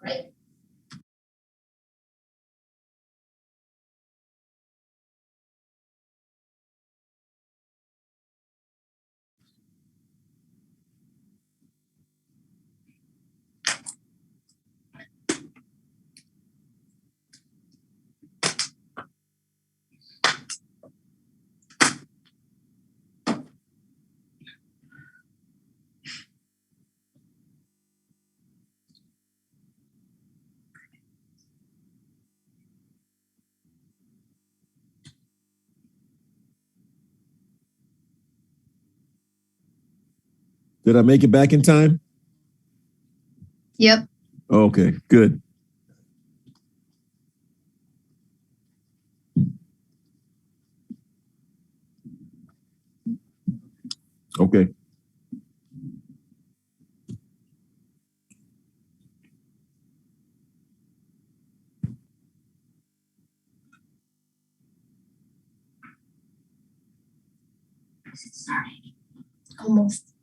Right. Did I make it back in time? Yep. Okay, good. Okay. Sorry. Almost.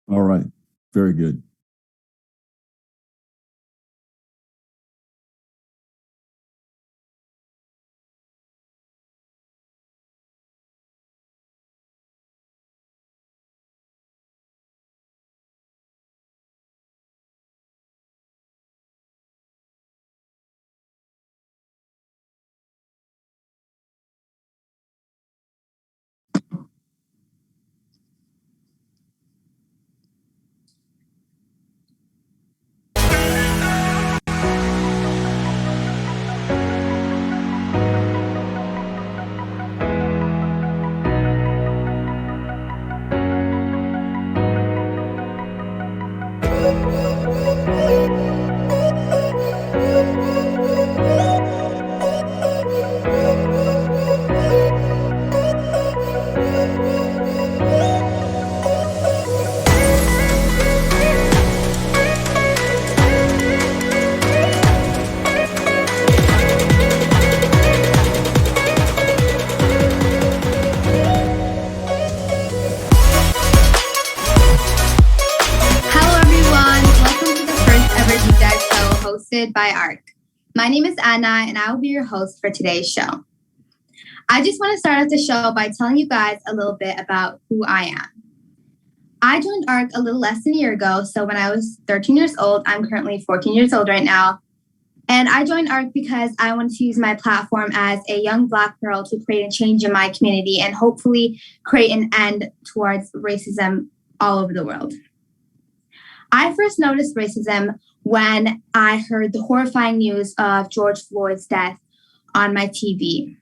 All right. Very good. Hello everyone, welcome to the first ever Deep Dive show hosted by ARC. My name is Adonai and I will be your host for today's show. I just want to start off the show by telling you guys a little bit about who I am. I joined ARC a little less than a year ago, so when I was 13 years old, I'm currently 14 years old right now. And I joined ARC because I wanted to use my platform as a young Black girl to create a change in my community and hopefully create an end towards racism all over the world. I first noticed racism when I heard the horrifying news of George Floyd's death on my TV.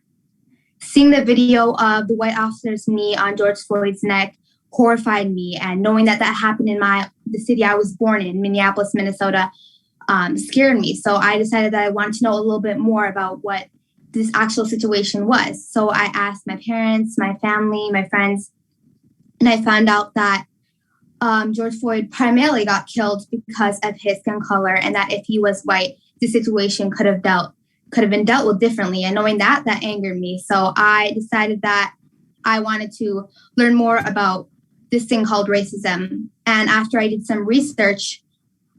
Seeing the video of the white officer's knee on George Floyd's neck horrified me, and knowing that that happened in the city I was born in, Minneapolis, Minnesota, scared me. So I decided that I wanted to know a little bit more about what this actual situation was. So I asked my parents, my family, my friends, and I found out that George Floyd primarily got killed because of his skin color, and that if he was white, the situation could have been dealt with differently. And knowing that angered me. So I decided that I wanted to learn more about this thing called racism. And after I did some research,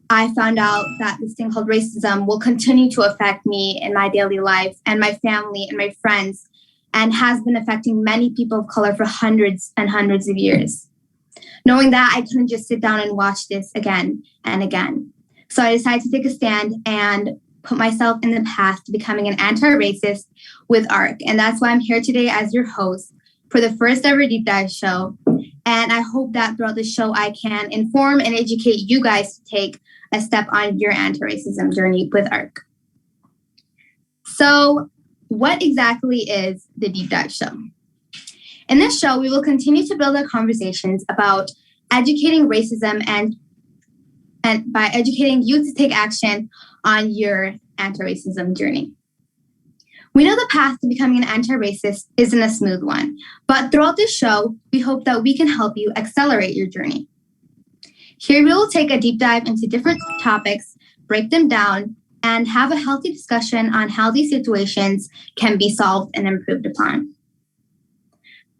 I found out that this thing called racism will continue to affect me in my daily life and my family and my friends, and has been affecting many people of color for hundreds and hundreds of years. Knowing that, I couldn't just sit down and watch this again and again. So I decided to take a stand and put myself in the path to becoming an anti-racist with ARC. And that's why I'm here today as your host for the first ever Deep Dive show. And I hope that throughout the show, I can inform and educate you guys to take a step on your anti-racism journey with ARC. So what exactly is the Deep Dive show? In this show, we will continue to build our conversations about educating racism and by educating you to take action on your anti-racism journey. We know the path to becoming an anti-racist isn't a smooth one, but throughout this show, we hope that we can help you accelerate your journey. Here we will take a deep dive into different topics, break them down, and have a healthy discussion on how these situations can be solved and improved upon.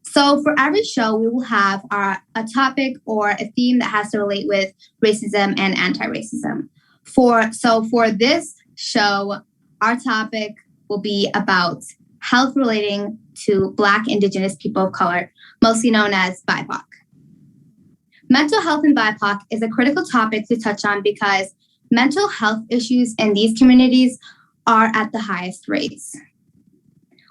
So for every show, we will have a topic or a theme that has to relate with racism and anti-racism. For this show, our topic will be about health relating to Black, Indigenous people of color, mostly known as BIPOC. Mental health in BIPOC is a critical topic to touch on because mental health issues in these communities are at the highest rates.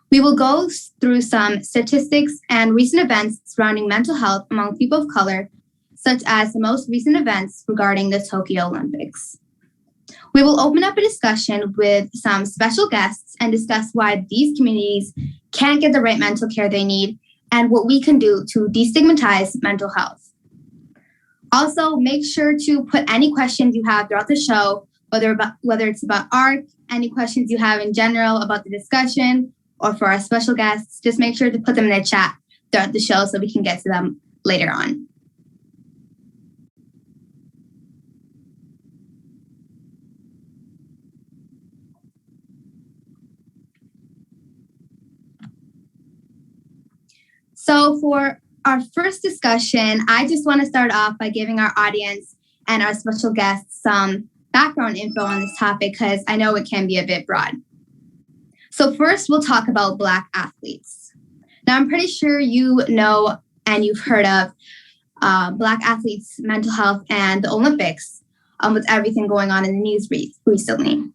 We will go through some statistics and recent events surrounding mental health among people of color, such as the most recent events regarding the Tokyo Olympics. We will open up a discussion with some special guests and discuss why these communities can't get the right mental care they need and what we can do to destigmatize mental health. Also, make sure to put any questions you have throughout the show, whether it's about ARC, any questions you have in general about the discussion, or for our special guests, just make sure to put them in the chat throughout the show so we can get to them later on. So for our first discussion, I just want to start off by giving our audience and our special guests some background info on this topic because I know it can be a bit broad. So first, we'll talk about Black athletes. Now, I'm pretty sure you know and you've heard of Black athletes' mental health and the Olympics with everything going on in the news recently.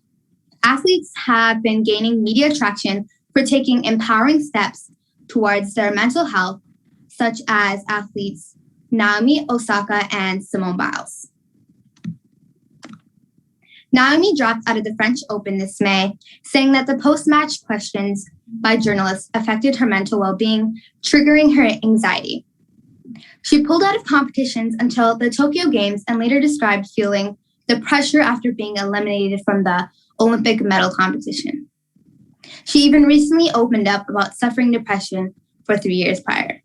Athletes have been gaining media traction for taking empowering steps towards their mental health, such as athletes Naomi Osaka and Simone Biles. Naomi dropped out of the French Open this May, saying that the post-match questions by journalists affected her mental well-being, triggering her anxiety. She pulled out of competitions until the Tokyo Games and later described feeling the pressure after being eliminated from the Olympic medal competition. She even recently opened up about suffering depression for 3 years prior.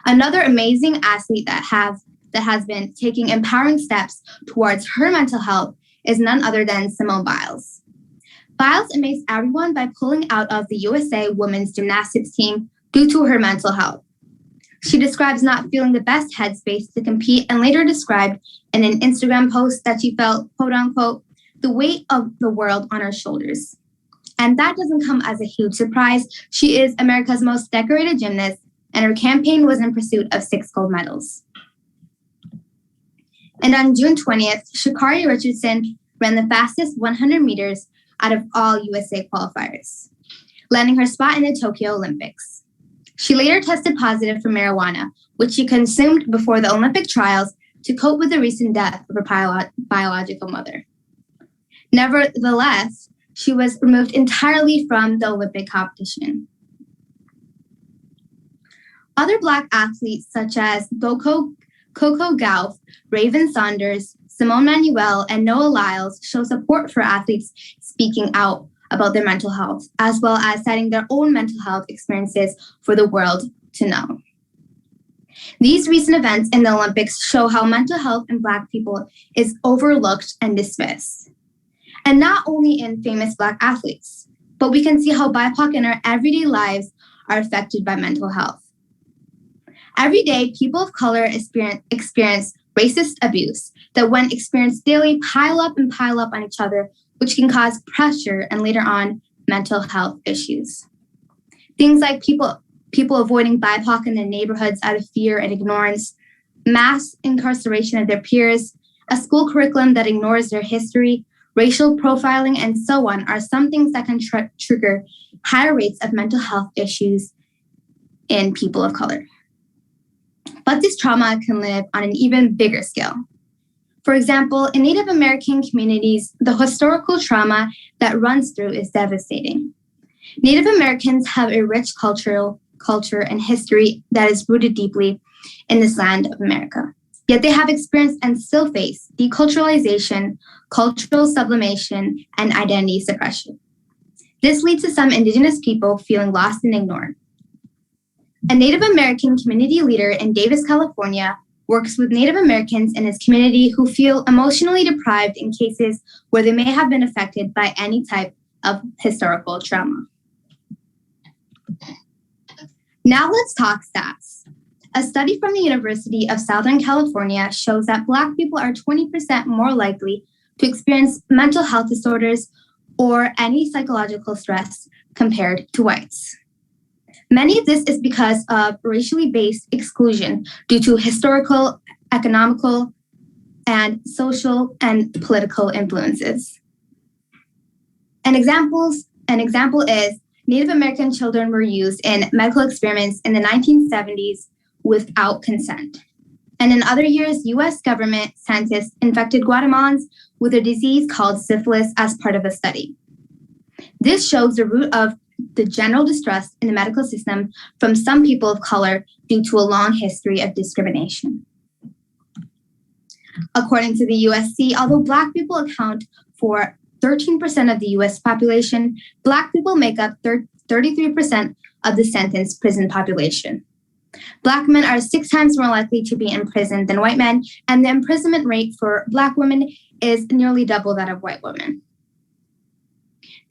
Another amazing athlete that has been taking empowering steps towards her mental health is none other than Simone Biles. Biles amazed everyone by pulling out of the USA women's gymnastics team due to her mental health. She describes not feeling the best headspace to compete and later described in an Instagram post that she felt, quote unquote, the weight of the world on her shoulders. And that doesn't come as a huge surprise. She is America's most decorated gymnast, and her campaign was in pursuit of 6 gold medals. And on June 20th, Sha'Carri Richardson ran the fastest 100 meters out of all USA qualifiers, landing her spot in the Tokyo Olympics. She later tested positive for marijuana, which she consumed before the Olympic trials to cope with the recent death of her biological mother. Nevertheless, she was removed entirely from the Olympic competition. Other Black athletes such as Coco Gauff, Raven Saunders, Simone Manuel, and Noah Lyles show support for athletes speaking out about their mental health, as well as citing their own mental health experiences for the world to know. These recent events in the Olympics show how mental health in Black people is overlooked and dismissed. And not only in famous Black athletes, but we can see how BIPOC in our everyday lives are affected by mental health. Every day, people of color experience racist abuse that when experienced daily pile up on each other, which can cause pressure and later on mental health issues. Things like people avoiding BIPOC in their neighborhoods out of fear and ignorance, mass incarceration of their peers, a school curriculum that ignores their history, racial profiling, and so on are some things that can trigger higher rates of mental health issues in people of color. But this trauma can live on an even bigger scale. For example, in Native American communities, the historical trauma that runs through is devastating. Native Americans have a rich culture and history that is rooted deeply in this land of America. Yet they have experienced and still face deculturalization, cultural sublimation, and identity suppression. This leads to some Indigenous people feeling lost and ignored. A Native American community leader in Davis, California, works with Native Americans in his community who feel emotionally deprived in cases where they may have been affected by any type of historical trauma. Now let's talk stats. A study from the University of Southern California shows that Black people are 20% more likely to experience mental health disorders or any psychological stress compared to whites. Many of this is because of racially based exclusion due to historical, economical, and social and political influences. An example is Native American children were used in medical experiments in the 1970s without consent. And in other years, US government scientists infected Guatemalans with a disease called syphilis as part of a study. This shows the root of the general distrust in the medical system from some people of color due to a long history of discrimination. According to the USC, although Black people account for 13% of the US population, Black people make up 33% of the sentenced prison population. Black men are 6 times more likely to be in prison than white men, and the imprisonment rate for Black women is nearly double that of white women.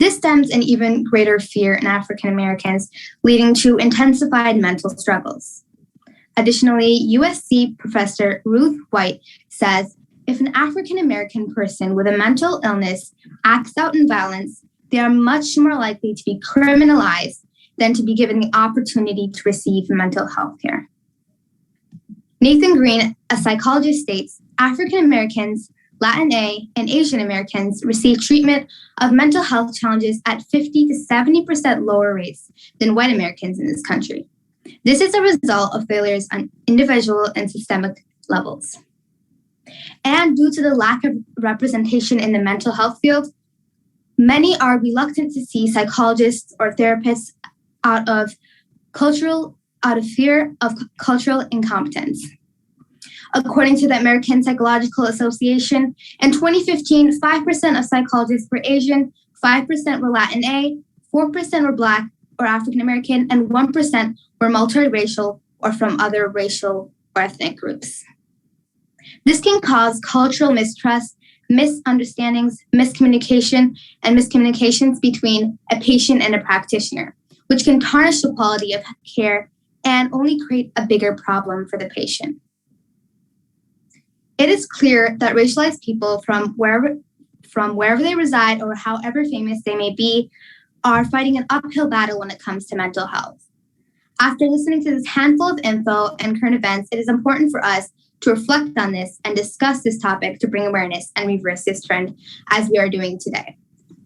This stems an even greater fear in African Americans, leading to intensified mental struggles. Additionally, USC professor Ruth White says, if an African American person with a mental illness acts out in violence, they are much more likely to be criminalized than to be given the opportunity to receive mental health care. Nathan Green, a psychologist, states African Americans, Latina, and Asian Americans receive treatment of mental health challenges at 50 to 70% lower rates than white Americans in this country. This is a result of failures on individual and systemic levels. And due to the lack of representation in the mental health field, many are reluctant to see psychologists or therapists out of fear of cultural incompetence. According to the American Psychological Association, in 2015, 5% of psychologists were Asian, 5% were Latina, 4% were Black or African American, and 1% were multiracial or from other racial or ethnic groups. This can cause cultural mistrust, misunderstandings, miscommunication, and miscommunications between a patient and a practitioner, which can tarnish the quality of care and only create a bigger problem for the patient. It is clear that racialized people from wherever they reside or however famous they may be are fighting an uphill battle when it comes to mental health. After listening to this handful of info and current events, it is important for us to reflect on this and discuss this topic to bring awareness and reverse this trend as we are doing today.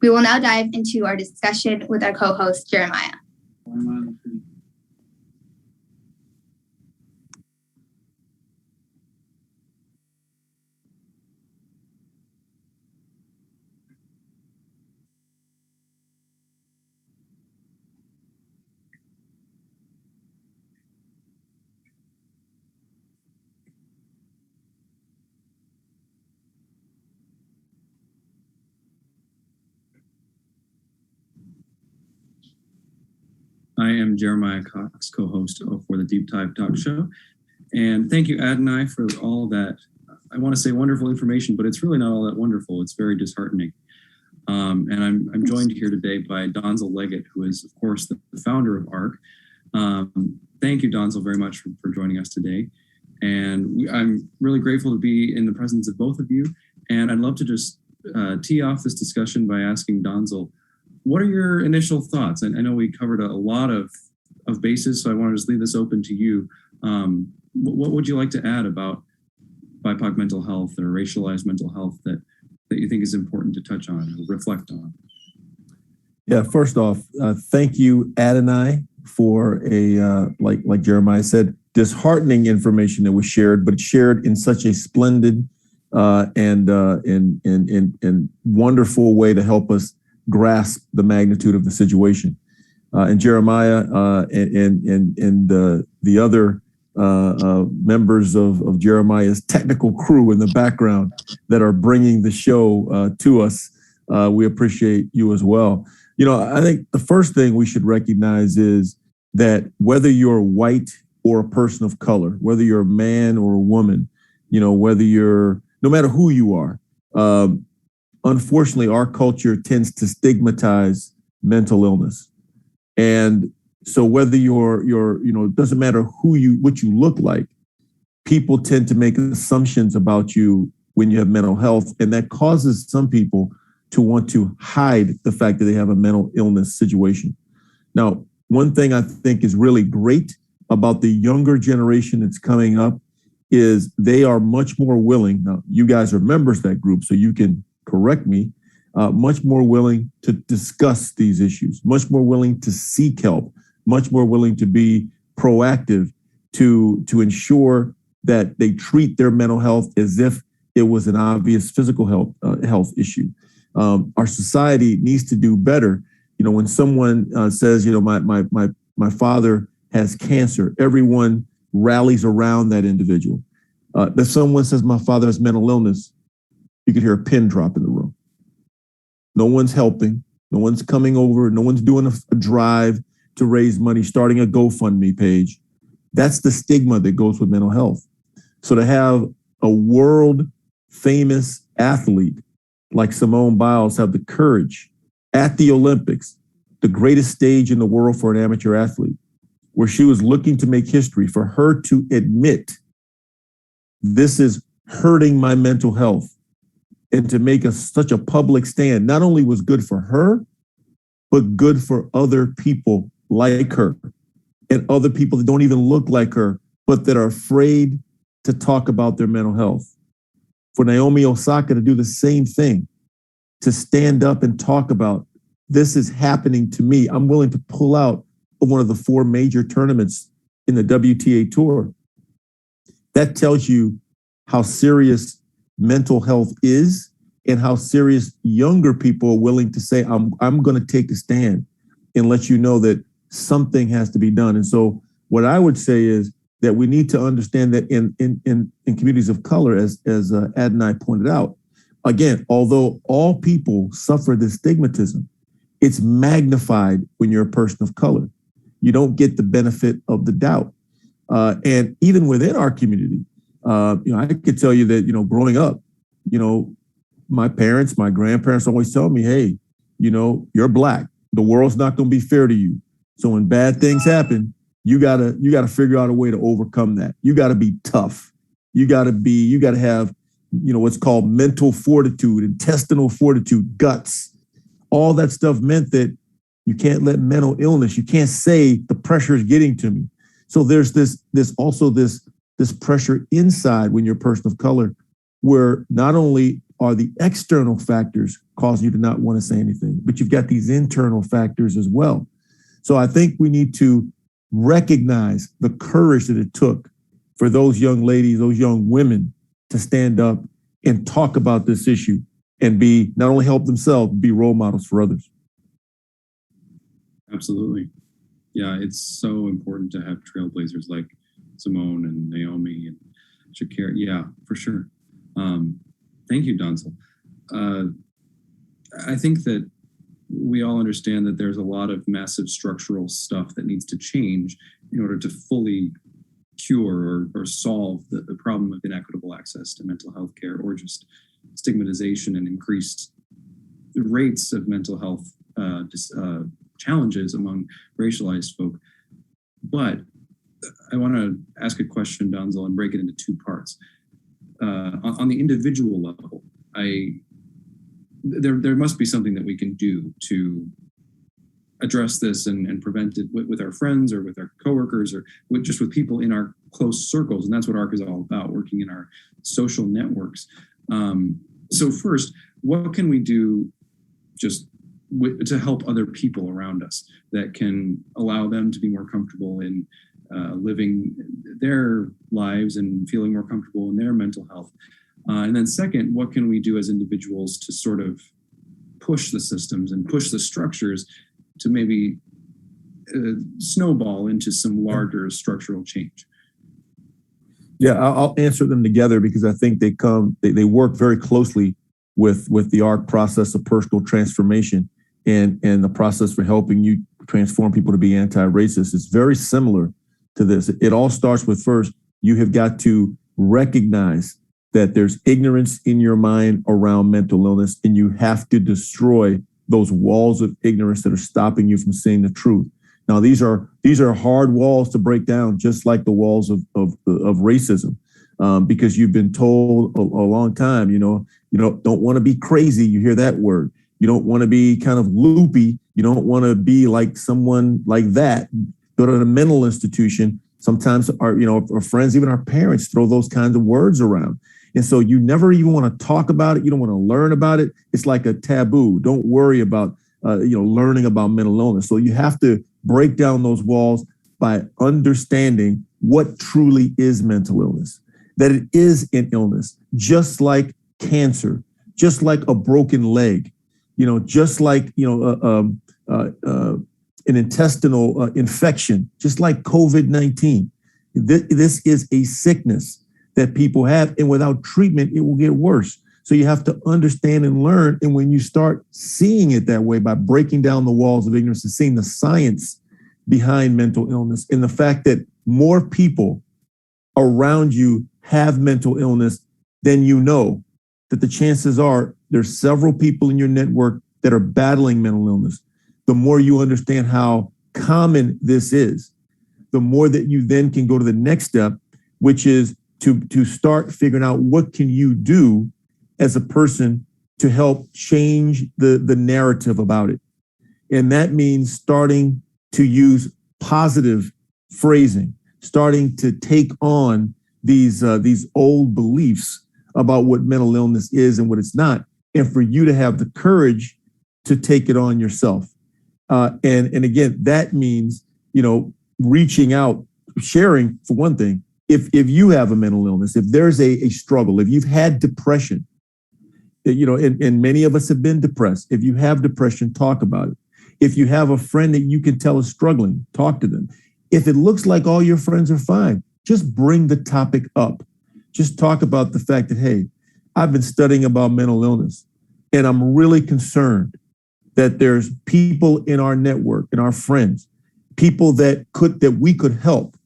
We will now dive into our discussion with our co-host, Jeremiah. I am Jeremiah Cox, co-host for the DeepDive Talk Show. And thank you, Adonai, for all that, I want to say wonderful information, but it's really not all that wonderful. It's very disheartening. And I'm joined here today by Donzel Leggett, who is, of course, the founder of ARC. Thank you, Donzel, very much for joining us today. And I'm really grateful to be in the presence of both of you. And I'd love to just tee off this discussion by asking Donzel, what are your initial thoughts? I know we covered a lot of bases, so I want to just leave this open to you. What would you like to add about BIPOC mental health or racialized mental health that you think is important to touch on or reflect on? Yeah, first off, thank you, Adonai, for a, like Jeremiah said, disheartening information that was shared, but shared in such a splendid and wonderful way to help us grasp the magnitude of the situation. And Jeremiah and the other members of Jeremiah's technical crew in the background that are bringing the show to us, we appreciate you as well. You know, I think the first thing we should recognize is that whether you're white or a person of color, whether you're a man or a woman, you know, no matter who you are, unfortunately, our culture tends to stigmatize mental illness. And so whether it doesn't matter what you look like, people tend to make assumptions about you when you have mental health. And that causes some people to want to hide the fact that they have a mental illness situation. Now, one thing I think is really great about the younger generation that's coming up is they are much more willing. Now, you guys are members of that group, so you can correct me, much more willing to discuss these issues, much more willing to seek help, much more willing to be proactive to ensure that they treat their mental health as if it was an obvious physical health issue. Our society needs to do better. You know, when someone says, you know, my father has cancer, everyone rallies around that individual. If someone says my father has mental illness, you could hear a pin drop in the room. No one's helping. No one's coming over. No one's doing a drive to raise money, starting a GoFundMe page. That's the stigma that goes with mental health. So to have a world famous athlete like Simone Biles have the courage at the Olympics, the greatest stage in the world for an amateur athlete, where she was looking to make history, for her to admit this is hurting my mental health and to make such a public stand, not only was good for her, but good for other people like her and other people that don't even look like her, but that are afraid to talk about their mental health. For Naomi Osaka to do the same thing, to stand up and talk about, this is happening to me. I'm willing to pull out of one of the 4 major tournaments in the WTA Tour. That tells you how serious mental health is and how serious younger people are willing to say, I'm going to take a stand and let you know that something has to be done. And so what I would say is that we need to understand that in communities of color, as Adonai pointed out, again, although all people suffer this stigmatism, it's magnified when you're a person of color. You don't get the benefit of the doubt. And even within our community, I could tell you that, growing up, my parents, my grandparents always tell me, hey, you're Black. The world's not going to be fair to you. So when bad things happen, you gotta figure out a way to overcome that. You gotta be tough. You gotta have, what's called mental fortitude, intestinal fortitude, guts. All that stuff meant that you can't let mental illness, you can't say the pressure is getting to me. So there's this pressure inside when you're a person of color, where not only are the external factors causing you to not want to say anything, but you've got these internal factors as well. So I think we need to recognize the courage that it took for those young ladies, those young women, to stand up and talk about this issue and be, not only help themselves, be role models for others. Absolutely. Yeah, it's so important to have trailblazers like Simone and Naomi and Shakira. Yeah, for sure. Thank you, Donzel. I think that we all understand that there's a lot of massive structural stuff that needs to change in order to fully cure or solve the problem of inequitable access to mental health care, or just stigmatization and increased rates of mental health challenges among racialized folk. But I want to ask a question, Donzel, and break it into 2 parts. On the individual level, there must be something that we can do to address this and prevent it with our friends or with our coworkers or with people in our close circles. And that's what ARC is all about, working in our social networks. So first, what can we do to help other people around us that can allow them to be more comfortable in living their lives and feeling more comfortable in their mental health? And then second, what can we do as individuals to sort of push the systems and push the structures to maybe snowball into some larger structural change? Yeah, I'll answer them together because I think they work very closely with the ARC process of personal transformation and the process for helping you transform people to be anti-racist. It's very similar to this. It all starts with, first, you have got to recognize that there's ignorance in your mind around mental illness, and you have to destroy those walls of ignorance that are stopping you from seeing the truth. Now, these are hard walls to break down, just like the walls of racism, because you've been told a long time, don't want to be crazy. You hear that word. You don't want to be kind of loopy. You don't want to be like someone like that. Go to a mental institution. Sometimes our friends, even our parents, throw those kinds of words around. And so you never even want to talk about it. You don't want to learn about it. It's like a taboo. Don't worry about, learning about mental illness. So you have to break down those walls by understanding what truly is mental illness, that it is an illness, just like cancer, just like a broken leg, just like, an intestinal infection, just like COVID-19. This is a sickness that people have, and without treatment, it will get worse. So you have to understand and learn. And when you start seeing it that way, by breaking down the walls of ignorance and seeing the science behind mental illness and the fact that more people around you have mental illness than you know, that the chances are there's several people in your network that are battling mental illness. The more you understand how common this is, the more that you then can go to the next step, which is to start figuring out what can you do as a person to help change the narrative about it. And that means starting to use positive phrasing, starting to take on these old beliefs about what mental illness is and what it's not, and for you to have the courage to take it on yourself. And again, that means, reaching out, sharing for one thing. If you have a mental illness, if there's a struggle, if you've had depression, and many of us have been depressed. If you have depression, talk about it. If you have a friend that you can tell is struggling, talk to them. If it looks like all your friends are fine, just bring the topic up. Just talk about the fact that, hey, I've been studying about mental illness, and I'm really concerned that there's people in our network and our friends, people that we could help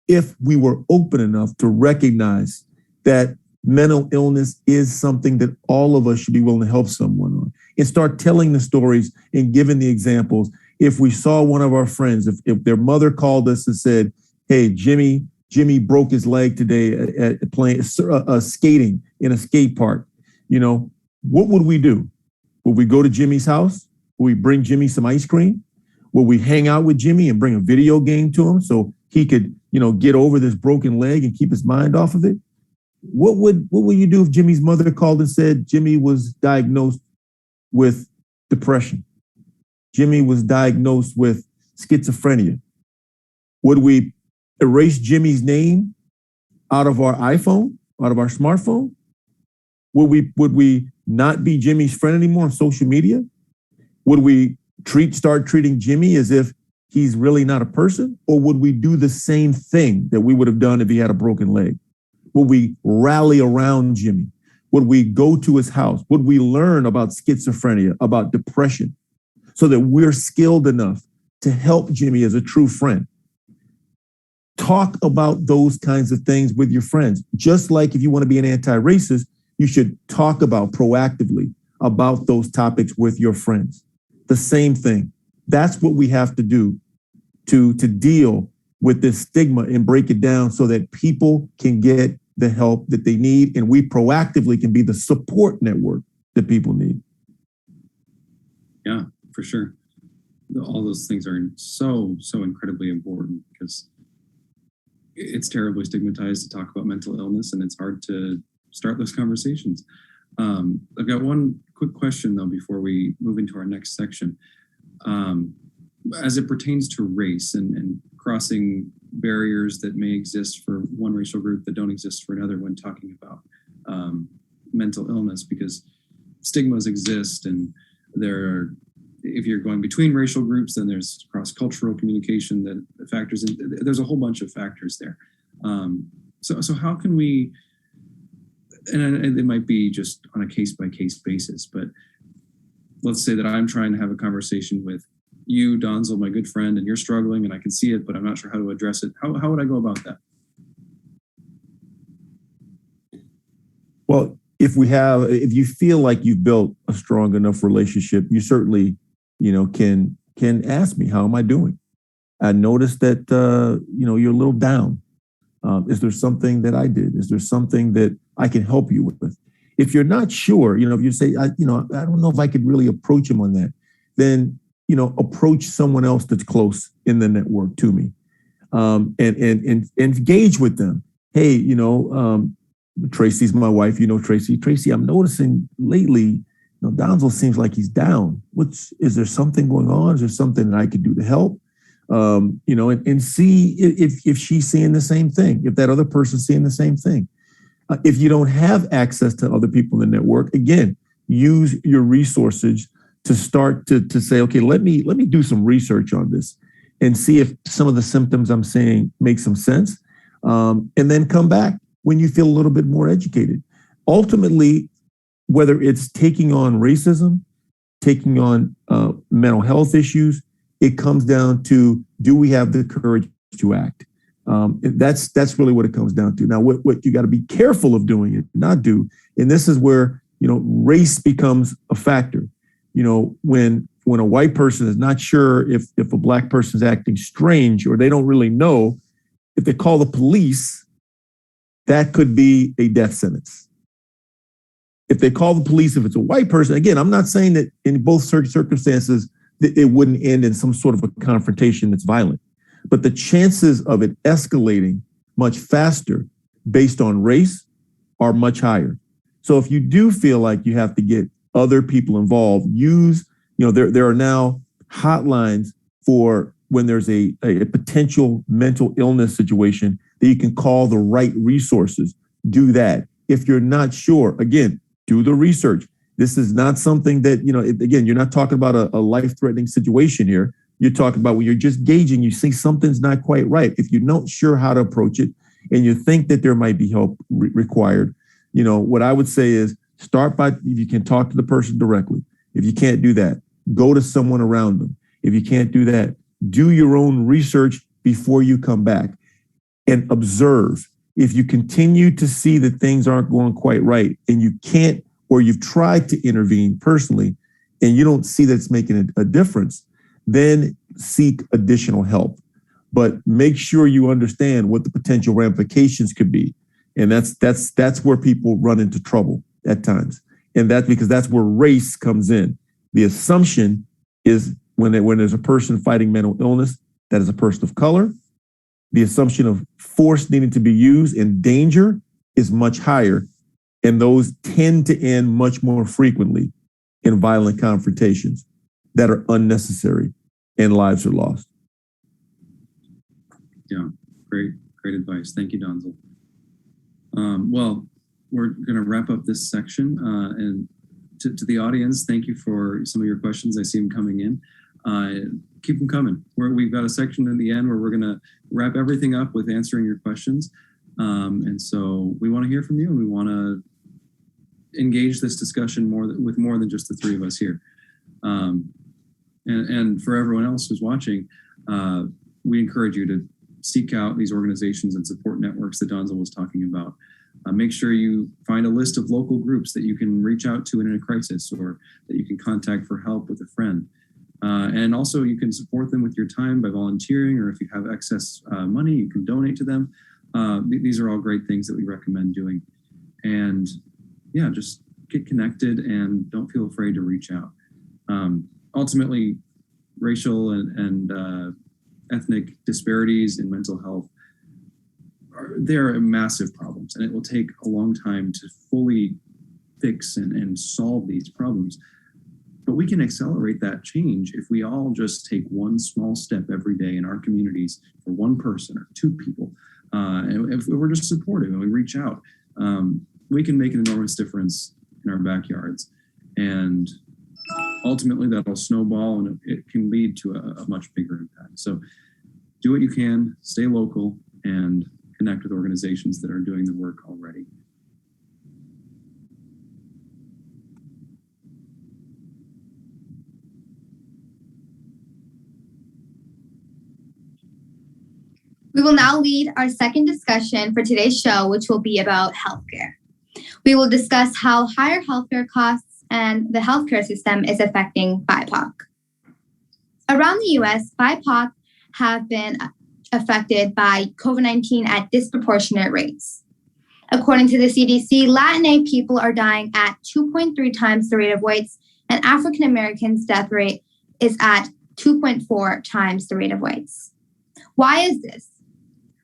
if we were open enough to recognize that mental illness is something that all of us should be willing to help someone on, and start telling the stories and giving the examples. If we saw one of our friends, if their mother called us and said, hey, Jimmy broke his leg today at playing skating in a skate park, what would we do? Would we go to Jimmy's house? Would we bring Jimmy some ice cream? Would we hang out with Jimmy and bring a video game to him so he could, get over this broken leg and keep his mind off of it? What would you do if Jimmy's mother called and said Jimmy was diagnosed with depression? Jimmy was diagnosed with schizophrenia. Would we erase Jimmy's name out of our iPhone, out of our smartphone? Would we not be Jimmy's friend anymore on social media? Would we start treating Jimmy as if he's really not a person? Or would we do the same thing that we would have done if he had a broken leg? Would we rally around Jimmy? Would we go to his house? Would we learn about schizophrenia, about depression, so that we're skilled enough to help Jimmy as a true friend? Talk about those kinds of things with your friends. Just like if you want to be an anti-racist, you should talk about proactively about those topics with your friends. The same thing. That's what we have to do to deal with this stigma and break it down so that people can get the help that they need, and we proactively can be the support network that people need. Yeah, for sure. All those things are so incredibly important, because it's terribly stigmatized to talk about mental illness, and it's hard to start those conversations. I've got one quick question, though, before we move into our next section. As it pertains to race and crossing barriers that may exist for one racial group that don't exist for another when talking about mental illness, because stigmas exist, and if you're going between racial groups, then there's cross-cultural communication that factors in. There's a whole bunch of factors there. So how can we, and it might be just on a case-by-case basis, but let's say that I'm trying to have a conversation with you, Donzel, my good friend, and you're struggling, and I can see it, but I'm not sure how to address it. How would I go about that? Well, if you feel like you've built a strong enough relationship, you certainly, can ask me, how am I doing? I noticed that, you're a little down. Is there something that I did? Is there something that I can help you with? If you're not sure, if you say, I don't know if I could really approach him on that, then, approach someone else that's close in the network to me, and engage with them. Hey, Tracy's my wife. Tracy. Tracy, I'm noticing lately, Donzel seems like he's down. Is there something going on? Is there something that I could do to help? And see if she's seeing the same thing, if that other person's seeing the same thing. If you don't have access to other people in the network, again, use your resources to start to say, okay, let me do some research on this and see if some of the symptoms I'm saying make some sense. And then come back when you feel a little bit more educated. Ultimately, whether it's taking on racism, taking on mental health issues, it comes down to, do we have the courage to act? That's really what it comes down to. Now, what you got to be careful of doing and not do, and this is where, race becomes a factor. When when a white person is not sure if a black person is acting strange or they don't really know, if they call the police, that could be a death sentence. If they call the police, if it's a white person, again, I'm not saying that in both circumstances that it wouldn't end in some sort of a confrontation that's violent, but the chances of it escalating much faster based on race are much higher. So if you do feel like you have to get other people involved, use, there are now hotlines for when there's a potential mental illness situation that you can call the right resources. Do that. If you're not sure, again, do the research. This is not something that, again, you're not talking about a life-threatening situation here. You're talking about when you're just gauging, you see something's not quite right. If you're not sure how to approach it and you think that there might be help required, what I would say is start by, if you can talk to the person directly. If you can't do that, go to someone around them. If you can't do that, do your own research before you come back and observe. If you continue to see that things aren't going quite right and you can't, or you've tried to intervene personally and you don't see that it's making a difference, then seek additional help. But make sure you understand what the potential ramifications could be. And that's where people run into trouble at times. And that's because that's where race comes in. The assumption is when there's a person fighting mental illness, that is a person of color, the assumption of force needing to be used and danger is much higher. And those tend to end much more frequently in violent confrontations that are unnecessary and lives are lost. Yeah, great advice. Thank you, Donzel. Well, we're going to wrap up this section. And to the audience, thank you for some of your questions. I see them coming in. Keep them coming. We've got a section in the end where we're going to wrap everything up with answering your questions. And so we want to hear from you and we want to engage this discussion with more than just the three of us here. And for everyone else who's watching, we encourage you to seek out these organizations and support networks that Donzel was talking about. Make sure you find a list of local groups that you can reach out to in a crisis or that you can contact for help with a friend. And also you can support them with your time by volunteering, or if you have excess money, you can donate to them. These are all great things that we recommend doing. And yeah, just get connected and don't feel afraid to reach out. Ultimately, racial and ethnic disparities in mental health, they're massive problems, and it will take a long time to fully fix and solve these problems. But we can accelerate that change if we all just take one small step every day in our communities for one person or two people. And if we're just supportive and we reach out, we can make an enormous difference in our backyards. And ultimately that'll snowball and it can lead to a much bigger impact. So do what you can, stay local, and connect with organizations that are doing the work already. We will now lead our second discussion for today's show, which will be about healthcare. We will discuss how higher healthcare costs and the healthcare system is affecting BIPOC. Around the US, BIPOC have been affected by COVID-19 at disproportionate rates. According to the CDC, Latinx people are dying at 2.3 times the rate of whites, and African Americans' death rate is at 2.4 times the rate of whites. Why is this?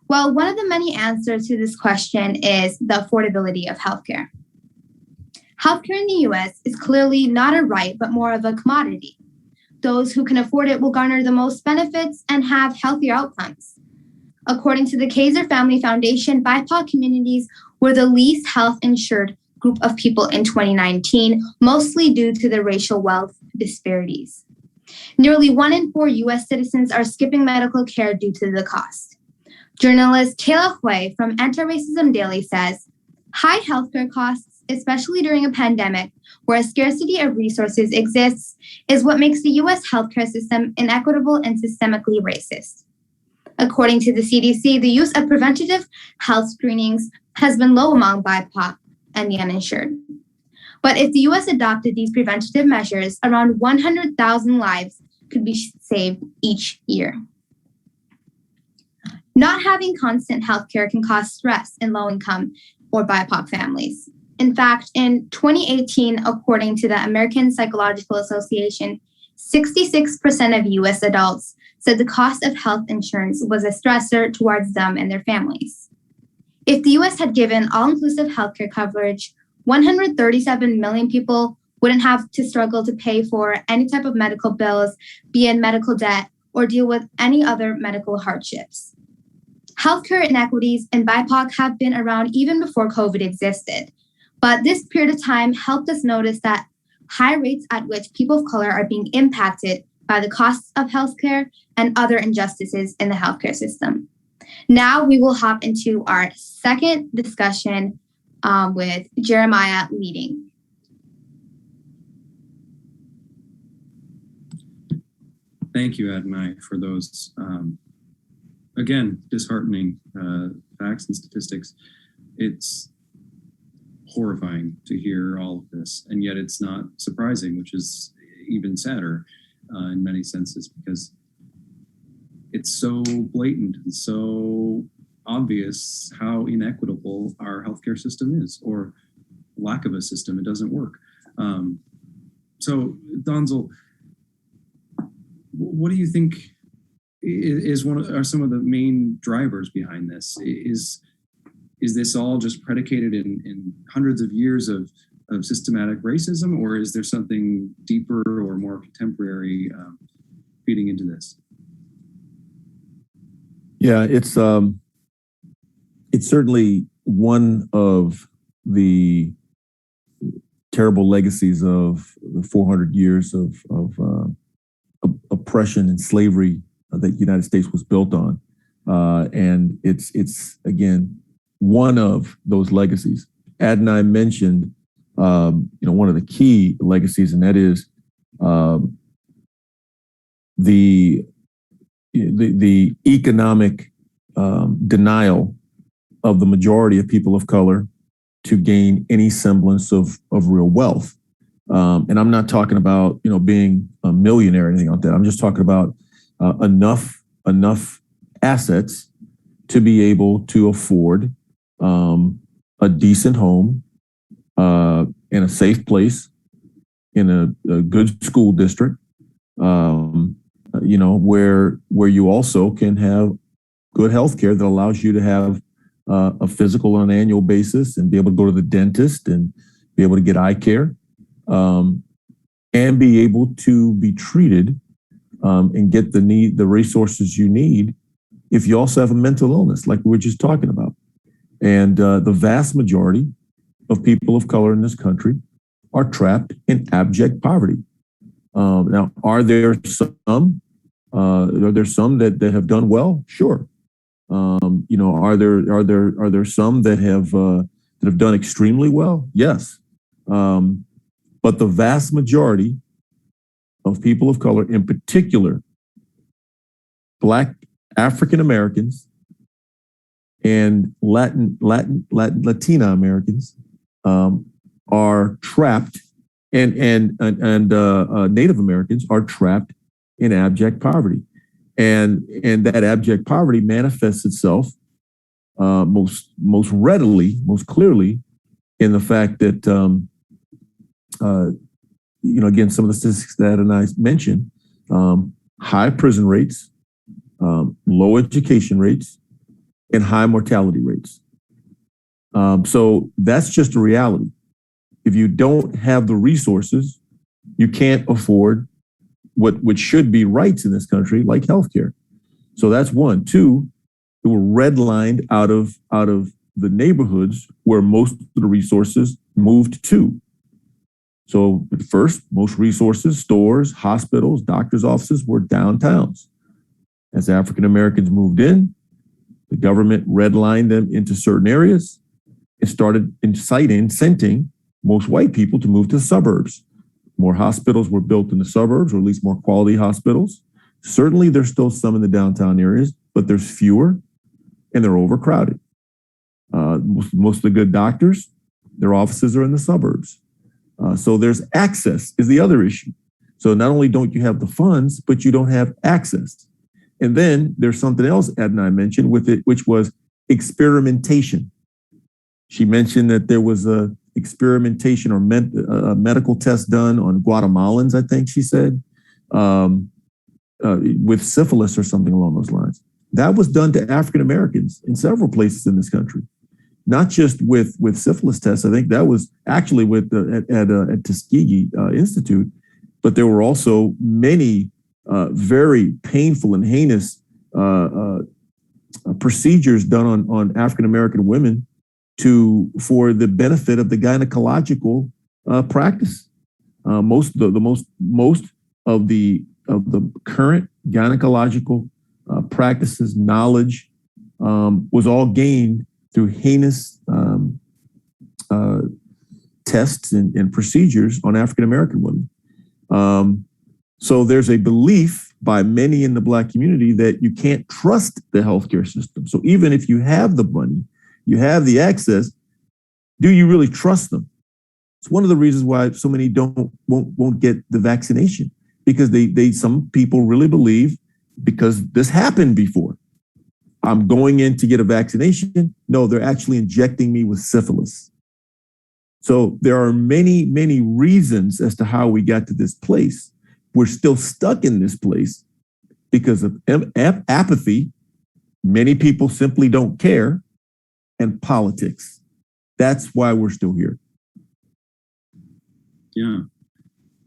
Well, one of the many answers to this question is the affordability of healthcare. Healthcare in the US is clearly not a right, but more of a commodity. Those who can afford it will garner the most benefits and have healthier outcomes. According to the Kaiser Family Foundation, BIPOC communities were the least health insured group of people in 2019, mostly due to the racial wealth disparities. Nearly 1 in 4 US citizens are skipping medical care due to the cost. Journalist Kayla Hui from Anti-Racism Daily says, high healthcare costs, especially during a pandemic where a scarcity of resources exists, is what makes the US healthcare system inequitable and systemically racist. According to the CDC, the use of preventative health screenings has been low among BIPOC and the uninsured. But if the US adopted these preventative measures, around 100,000 lives could be saved each year. Not having constant healthcare can cause stress in low-income or BIPOC families. In fact, in 2018, according to the American Psychological Association, 66% of US adults said the cost of health insurance was a stressor towards them and their families. If the US had given all-inclusive healthcare coverage, 137 million people wouldn't have to struggle to pay for any type of medical bills, be in medical debt, or deal with any other medical hardships. Healthcare inequities in BIPOC have been around even before COVID existed, but this period of time helped us notice that high rates at which people of color are being impacted by the costs of healthcare and other injustices in the healthcare system. Now we will hop into our second discussion with Jeremiah leading. Thank you, Adonai, for those, again, disheartening facts and statistics. It's horrifying to hear all of this, and yet it's not surprising, which is even sadder in many senses, because it's so blatant and so obvious how inequitable our healthcare system is, or lack of a system. It doesn't work. So, Donzel, what do you think are some of the main drivers behind this? Is this all just predicated in hundreds of years of systematic racism, or is there something deeper or more contemporary feeding into this? Yeah, it's certainly one of the terrible legacies of the 400 years of oppression and slavery that the United States was built on, and it's again one of those legacies. Adonai mentioned, one of the key legacies, and that is the economic denial of the majority of people of color to gain any semblance of real wealth. And I'm not talking about, being a millionaire or anything like that. I'm just talking about enough assets to be able to afford a decent home in a safe place, in a good school district, where you also can have good health care that allows you to have a physical on an annual basis and be able to go to the dentist and be able to get eye care, and be able to be treated and get the resources you need if you also have a mental illness like we were just talking about. And the vast majority of people of color in this country are trapped in abject poverty. Now, are there some that have done well? Sure. Are there some that have done extremely well? Yes. But the vast majority of people of color, in particular, Black African Americans and Latina Americans, are trapped, and Native Americans are trapped in abject poverty, and that abject poverty manifests itself most readily, most clearly, in the fact that again, some of the statistics that Adonai mentioned, high prison rates, low education rates, and high mortality rates. So that's just a reality. If you don't have the resources, you can't afford what should be rights in this country, like healthcare. So that's one. Two, we were redlined out of the neighborhoods where most of the resources moved to. So at first, most resources, stores, hospitals, doctors' offices were downtowns. As African Americans moved in, the government redlined them into certain areas and started incenting most white people to move to the suburbs. More hospitals were built in the suburbs, or at least more quality hospitals. Certainly, there's still some in the downtown areas, but there's fewer and they're overcrowded. Most of the good doctors, their offices are in the suburbs. So there's access is the other issue. So not only don't you have the funds, but you don't have access. And then there's something else Adonai mentioned with it, which was experimentation. She mentioned that there was a experimentation or a medical test done on Guatemalans, I think she said, with syphilis or something along those lines. That was done to African Americans in several places in this country, not just with syphilis tests. I think that was actually with at Tuskegee Institute, but there were also many very painful and heinous procedures done on African American women for the benefit of the gynecological practice. Most of the current gynecological practices, knowledge was all gained through heinous tests and procedures on African American women. So there's a belief by many in the Black community that you can't trust the healthcare system. So even if you have the money, you have the access, do you really trust them? It's one of the reasons why so many won't get the vaccination, because some people really believe, because this happened before, I'm going in to get a vaccination. No, they're actually injecting me with syphilis. So there are many, many reasons as to how we got to this place. We're still stuck in this place because of apathy. Many people simply don't care, and politics. That's why we're still here. Yeah.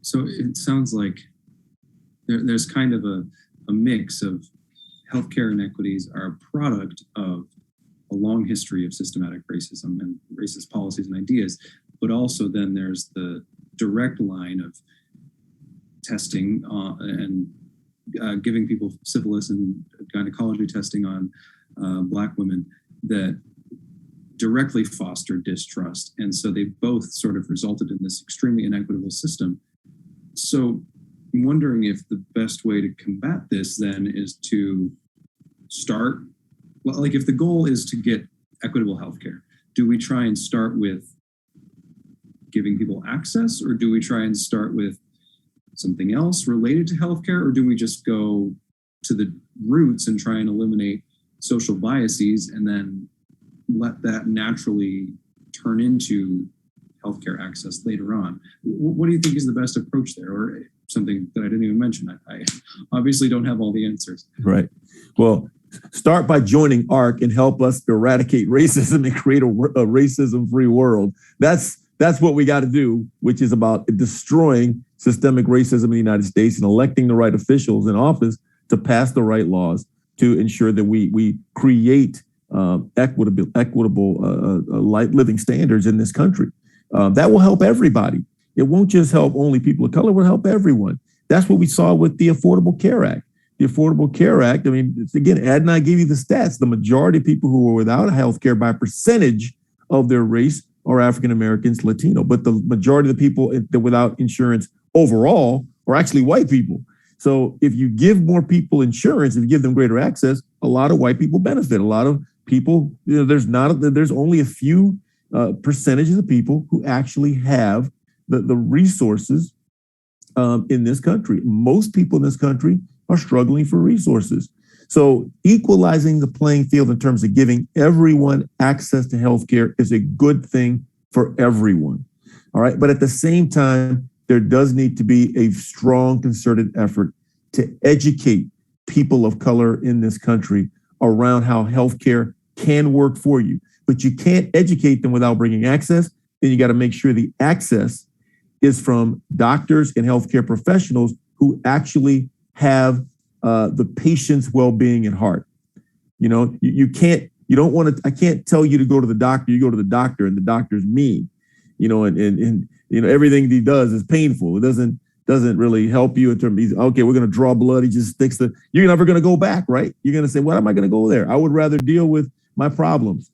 So it sounds like there's kind of a mix of healthcare inequities are a product of a long history of systematic racism and racist policies and ideas, but also then there's the direct line of testing and giving people syphilis and gynecology testing on Black women that directly foster distrust. And so they both sort of resulted in this extremely inequitable system. So I'm wondering if the best way to combat this then is to start, well, like if the goal is to get equitable healthcare, do we try and start with giving people access, or do we try and start with something else related to healthcare, or do we just go to the roots and try and eliminate social biases and then let that naturally turn into healthcare access later on? What do you think is the best approach there, or something that I didn't even mention? I obviously don't have all the answers. Right. Well, start by joining ARC and help us eradicate racism and create a racism-free world. That's what we got to do, which is about destroying systemic racism in the United States and electing the right officials in office to pass the right laws to ensure that we create equitable living standards in this country. That will help everybody. It won't just help only people of color, it will help everyone. That's what we saw with the Affordable Care Act. The Affordable Care Act, I mean, again, Adonai gave you the stats. The majority of people who are without health care by percentage of their race are African Americans, Latino. But the majority of the people without insurance overall are actually white people. So if you give more people insurance, if you give them greater access, a lot of white people benefit. A lot of people, there's only a few percentages of people who actually have the resources in this country. Most people in this country are struggling for resources. So equalizing the playing field in terms of giving everyone access to healthcare is a good thing for everyone. All right. But at the same time, there does need to be a strong concerted effort to educate people of color in this country around how healthcare can work for you. But you can't educate them without bringing access. Then you got to make sure the access is from doctors and healthcare professionals who actually have the patient's well-being at heart. You know, I can't tell you to go to the doctor. You go to the doctor and the doctor's mean, and everything he does is painful. It doesn't really help you in terms of, okay, we're going to draw blood. He just sticks you're never going to go back, right? You're going to say, why am I going to go there? I would rather deal with my problems.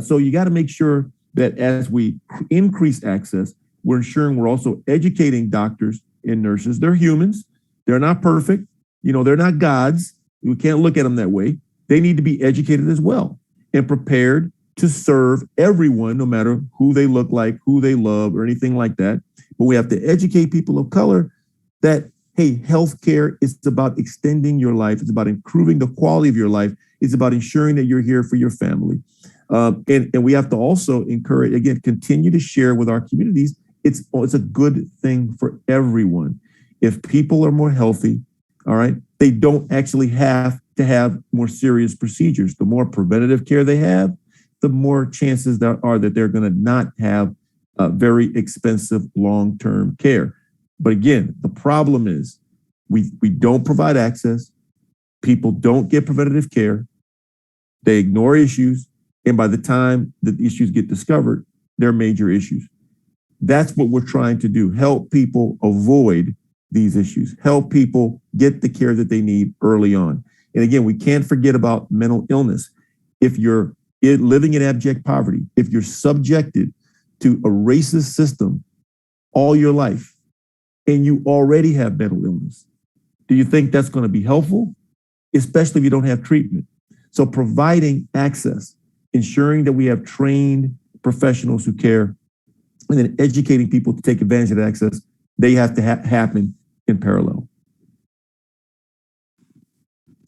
So you got to make sure that as we increase access, we're ensuring we're also educating doctors and nurses. They're humans. They're not perfect. They're not gods. We can't look at them that way. They need to be educated as well and prepared to serve everyone, no matter who they look like, who they love, or anything like that. but we have to educate people of color that, hey, healthcare is about extending your life. It's about improving the quality of your life. It's about ensuring that you're here for your family. And we have to also encourage, again, continue to share with our communities. It's a good thing for everyone. If people are more healthy, all right, they don't actually have to have more serious procedures. The more preventative care they have, the more chances there are that they're going to not have very expensive long-term care. But again, the problem is we don't provide access. People don't get preventative care. They ignore issues. And by the time the issues get discovered, they're major issues. That's what we're trying to do. Help people avoid these issues. Help people get the care that they need early on. And again, we can't forget about mental illness. If you're living in abject poverty, if you're subjected to a racist system all your life, and you already have mental illness, do you think that's going to be helpful? Especially if you don't have treatment. So providing access, ensuring that we have trained professionals who care, and then educating people to take advantage of that access, they have to happen in parallel.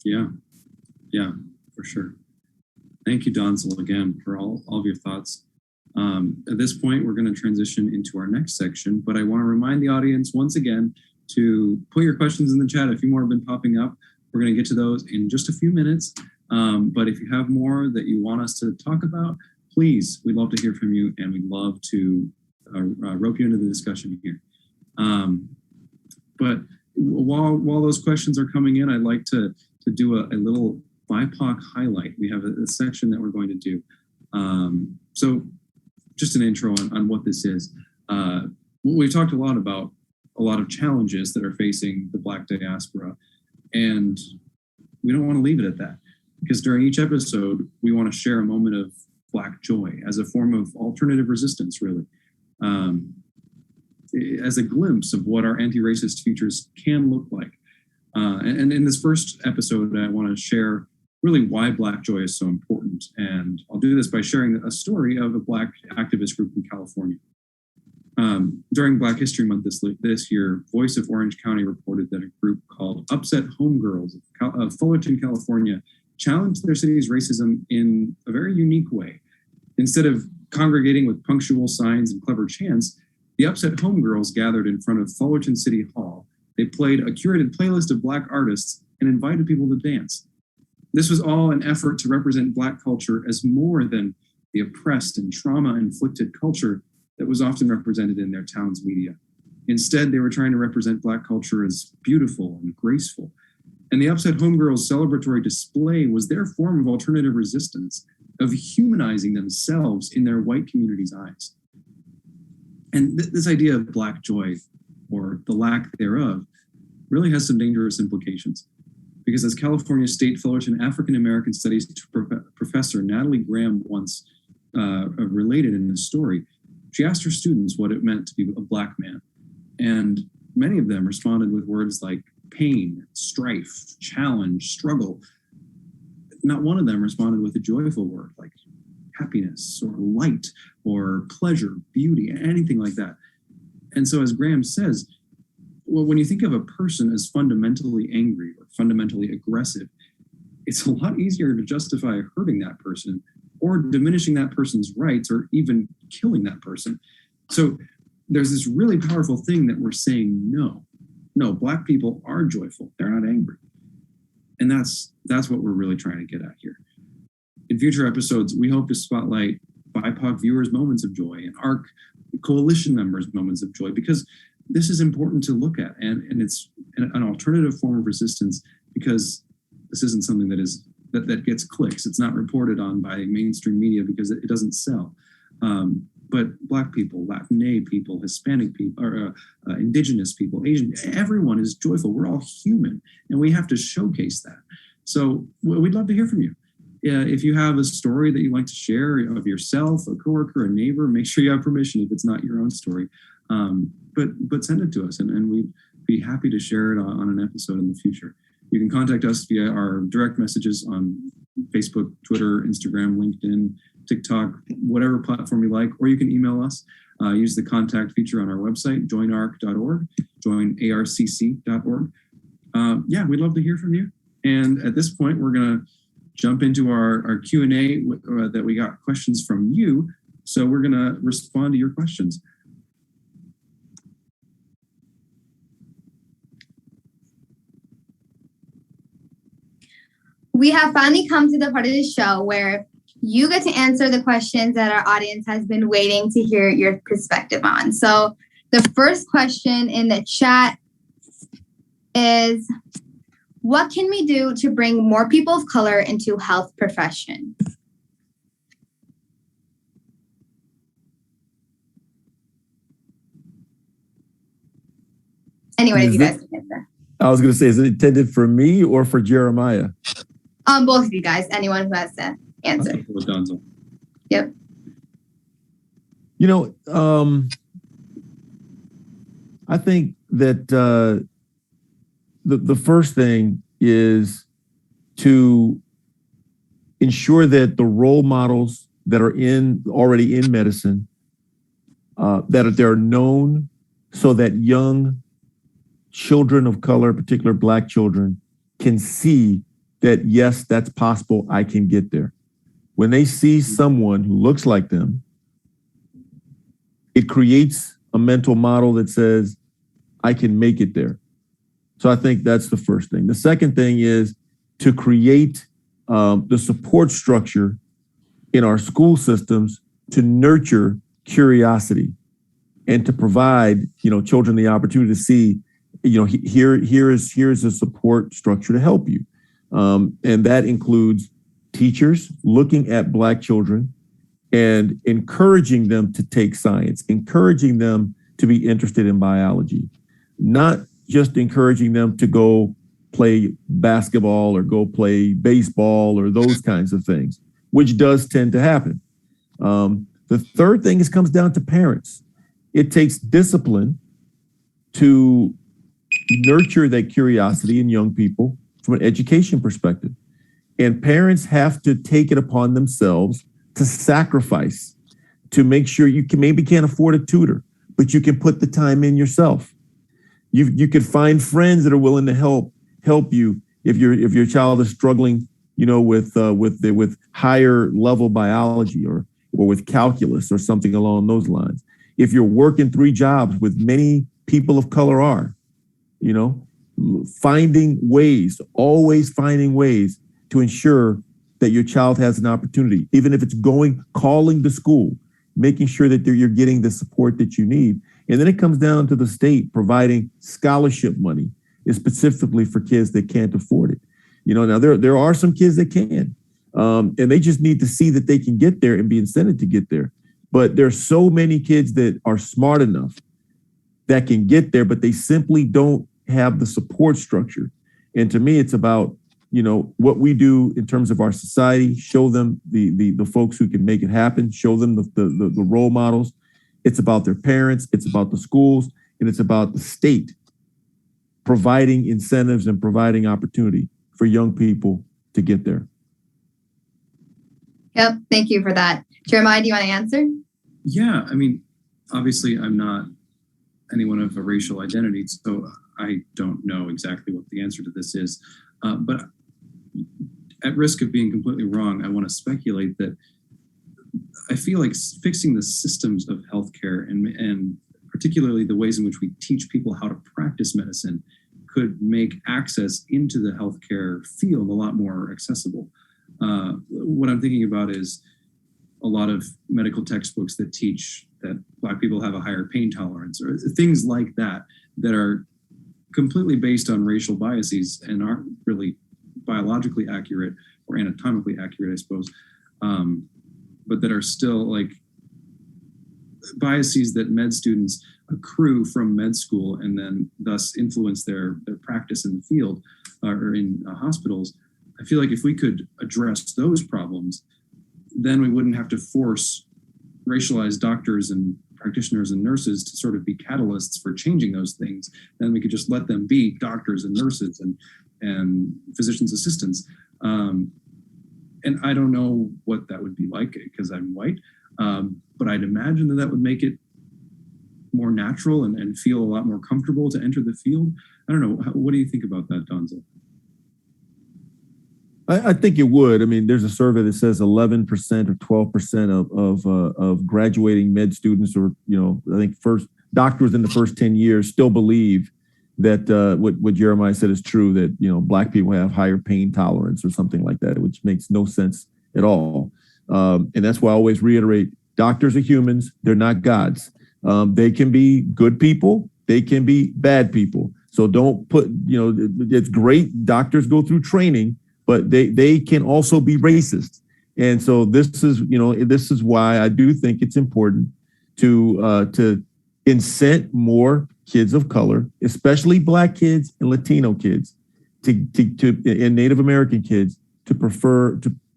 Yeah, for sure. Thank you, Donzel, again, for all of your thoughts. At this point, we're going to transition into our next section, but I want to remind the audience once again to put your questions in the chat. A few more have been popping up. We're going to get to those in just a few minutes. But if you have more that you want us to talk about, please, we'd love to hear from you, and we'd love to rope you into the discussion here. But while those questions are coming in, I'd like to do a little BIPOC highlight. We have a section that we're going to do. So just an intro on what this is. We've talked a lot about a lot of challenges that are facing the Black diaspora, and we don't want to leave it at that, because during each episode, we want to share a moment of Black joy as a form of alternative resistance, really, as a glimpse of what our anti-racist futures can look like. And in this first episode, I want to share really why Black joy is so important. And I'll do this by sharing a story of a Black activist group in California. During Black History Month this year, Voice of Orange County reported that a group called Upset Homegirls of Fullerton, California, challenged their city's racism in a very unique way. Instead of congregating with punctual signs and clever chants, the Upset Homegirls gathered in front of Fullerton City Hall. They played a curated playlist of Black artists and invited people to dance. This was all an effort to represent Black culture as more than the oppressed and trauma-inflicted culture that was often represented in their town's media. Instead, they were trying to represent Black culture as beautiful and graceful. And the Upset Homegirls celebratory display was their form of alternative resistance, of humanizing themselves in their white community's eyes. And this idea of Black joy, or the lack thereof, really has some dangerous implications. Because as California State Fullerton African American Studies professor Natalie Graham once related in the story, she asked her students what it meant to be a Black man. And many of them responded with words like pain, strife, challenge, struggle. Not one of them responded with a joyful word like happiness or light or pleasure, beauty, anything like that. And so as Graham says, well, when you think of a person as fundamentally angry or fundamentally aggressive, it's a lot easier to justify hurting that person or diminishing that person's rights or even killing that person. So there's this really powerful thing that we're saying, no, Black people are joyful. They're not angry. And that's what we're really trying to get at here. In future episodes, we hope to spotlight BIPOC viewers' moments of joy and ARC coalition members' moments of joy, because this is important to look at. And it's an alternative form of resistance, because this isn't something that gets clicks. It's not reported on by mainstream media because it doesn't sell. But Black people, Latin people, Hispanic people, or Indigenous people, Asian, everyone is joyful. We're all human, and we have to showcase that. So we'd love to hear from you. If you have a story that you'd like to share of yourself, a coworker, a neighbor, make sure you have permission if it's not your own story. But send it to us, and we'd be happy to share it on an episode in the future. You can contact us via our direct messages on Facebook, Twitter, Instagram, LinkedIn, TikTok, whatever platform you like, or you can email us. Use the contact feature on our website, joinarc.org, joinarcc.org. Yeah, we'd love to hear from you. And at this point, we're going to jump into our Q&A that we got questions from you. So we're going to respond to your questions. We have finally come to the part of the show where you get to answer the questions that our audience has been waiting to hear your perspective on. So the first question in the chat is, what can we do to bring more people of color into health profession? Anyone of you guys can answer. I was going to say, is it intended for me or for Jeremiah? Both of you guys, anyone who has to answer. Yep. You know, I think that the first thing is to ensure that the role models that are already in medicine, that they're known so that young children of color, particularly Black children, can see that, yes, that's possible, I can get there. When they see someone who looks like them, it creates a mental model that says, I can make it there. So I think that's the first thing. The second thing is to create the support structure in our school systems to nurture curiosity and to provide, children the opportunity to see, here's a support structure to help you. And that includes teachers looking at Black children and encouraging them to take science, encouraging them to be interested in biology, not just encouraging them to go play basketball or go play baseball or those kinds of things, which does tend to happen. The third thing comes down to parents. It takes discipline to nurture that curiosity in young people from an education perspective. And parents have to take it upon themselves to sacrifice, to make sure you can't afford a tutor, but you can put the time in yourself. You could find friends that are willing to help you if your child is struggling, with higher level biology or with calculus or something along those lines. If you're working 3 jobs, with many people of color are, always finding ways to ensure that your child has an opportunity, even if it's calling the school, making sure that you're getting the support that you need. And then it comes down to the state providing scholarship money, specifically for kids that can't afford it. Now there are some kids that can, and they just need to see that they can get there and be incented to get there. But there's so many kids that are smart enough that can get there, but they simply don't have the support structure. And to me, it's about, what we do in terms of our society, show them the folks who can make it happen, show them the role models. It's about their parents, it's about the schools, and it's about the state providing incentives and providing opportunity for young people to get there. Yep, thank you for that. Jeremiah, do you want to answer? Yeah, obviously I'm not anyone of a racial identity, so I don't know exactly what the answer to this is. But at risk of being completely wrong, I want to speculate that I feel like fixing the systems of healthcare and particularly the ways in which we teach people how to practice medicine could make access into the healthcare field a lot more accessible. What I'm thinking about is a lot of medical textbooks that teach that Black people have a higher pain tolerance or things like that are completely based on racial biases and aren't really biologically accurate or anatomically accurate, I suppose, but that are still like biases that med students accrue from med school and then thus influence their practice in the field or in hospitals. I feel like if we could address those problems, then we wouldn't have to force racialized doctors and practitioners and nurses to sort of be catalysts for changing those things. Then we could just let them be doctors and nurses and physicians assistants. and I don't know what that would be like because I'm white, but I'd imagine that would make it more natural and feel a lot more comfortable to enter the field. I don't know. What do you think about that, Donzel? I think it would. I mean, there's a survey that says 11% or 12% of graduating med students, or I think first doctors in the first 10 years, still believe that what Jeremiah said is true. That Black people have higher pain tolerance or something like that, which makes no sense at all. And that's why I always reiterate: doctors are humans; they're not gods. They can be good people; they can be bad people. So don't put it's great doctors go through training, but they can also be racist. And so this is why I do think it's important to incent more kids of color, especially Black kids and Latino kids, and Native American kids to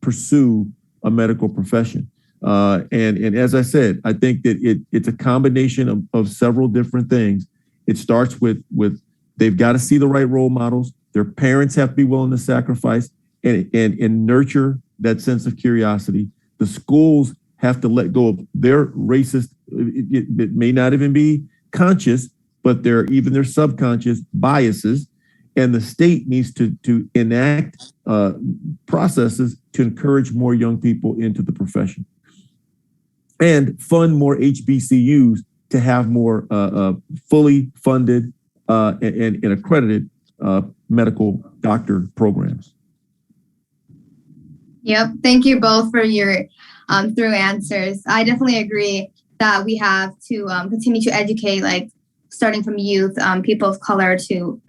pursue a medical profession. And as I said, I think that it's a combination of several different things. It starts with they've got to see the right role models. Their parents have to be willing to sacrifice and nurture that sense of curiosity. The schools have to let go of their racist, it may not even be conscious, but their subconscious biases. And the state needs to enact processes to encourage more young people into the profession and fund more HBCUs to have more fully funded and accredited medical doctor programs. Yep. Thank you both for your thorough answers. I definitely agree that we have to continue to educate, like starting from youth, people of color, to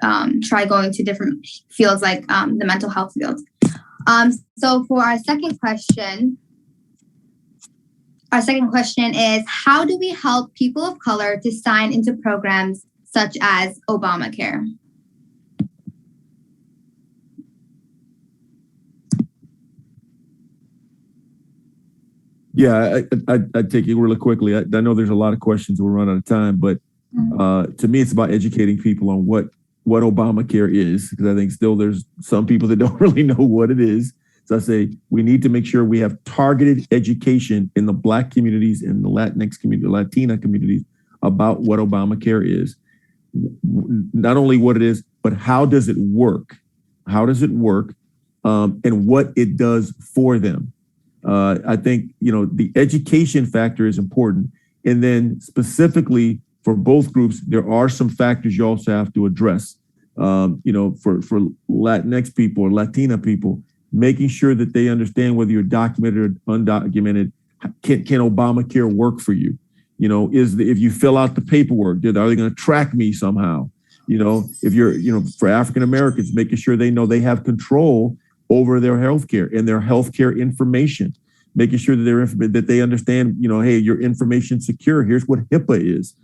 try going to different fields like the mental health field. So for our second question is, how do we help people of color to sign into programs such as Obamacare? Yeah, I take it really quickly. I know there's a lot of questions. We'll run out of time, but to me, it's about educating people on what Obamacare is, because I think still there's some people that don't really know what it is. So I say we need to make sure we have targeted education in the Black communities and the Latinx community, Latina communities, about what Obamacare is. Not only what it is, but how does it work? How does it work, and what it does for them? I think, the education factor is important. And then specifically for both groups, there are some factors you also have to address. For Latinx people or Latina people, making sure that they understand whether you're documented or undocumented. Can Obamacare work for you? If you fill out the paperwork, are they going to track me somehow? If you're, for African Americans, making sure they know they have control over their healthcare and their healthcare information, making sure that they understand, hey, your information's secure. Here's what HIPAA is.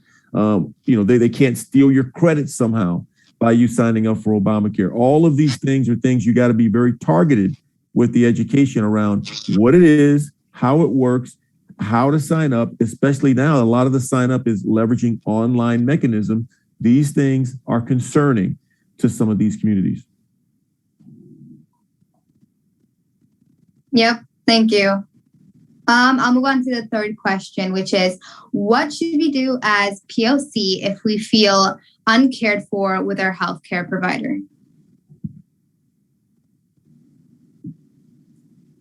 They can't steal your credit somehow by you signing up for Obamacare. All of these things are things you got to be very targeted with the education around what it is, how it works, how to sign up. Especially now, a lot of the sign up is leveraging online mechanism. These things are concerning to some of these communities. Yep. Thank you. I'll move on to the third question, which is, what should we do as POC if we feel uncared for with our healthcare provider?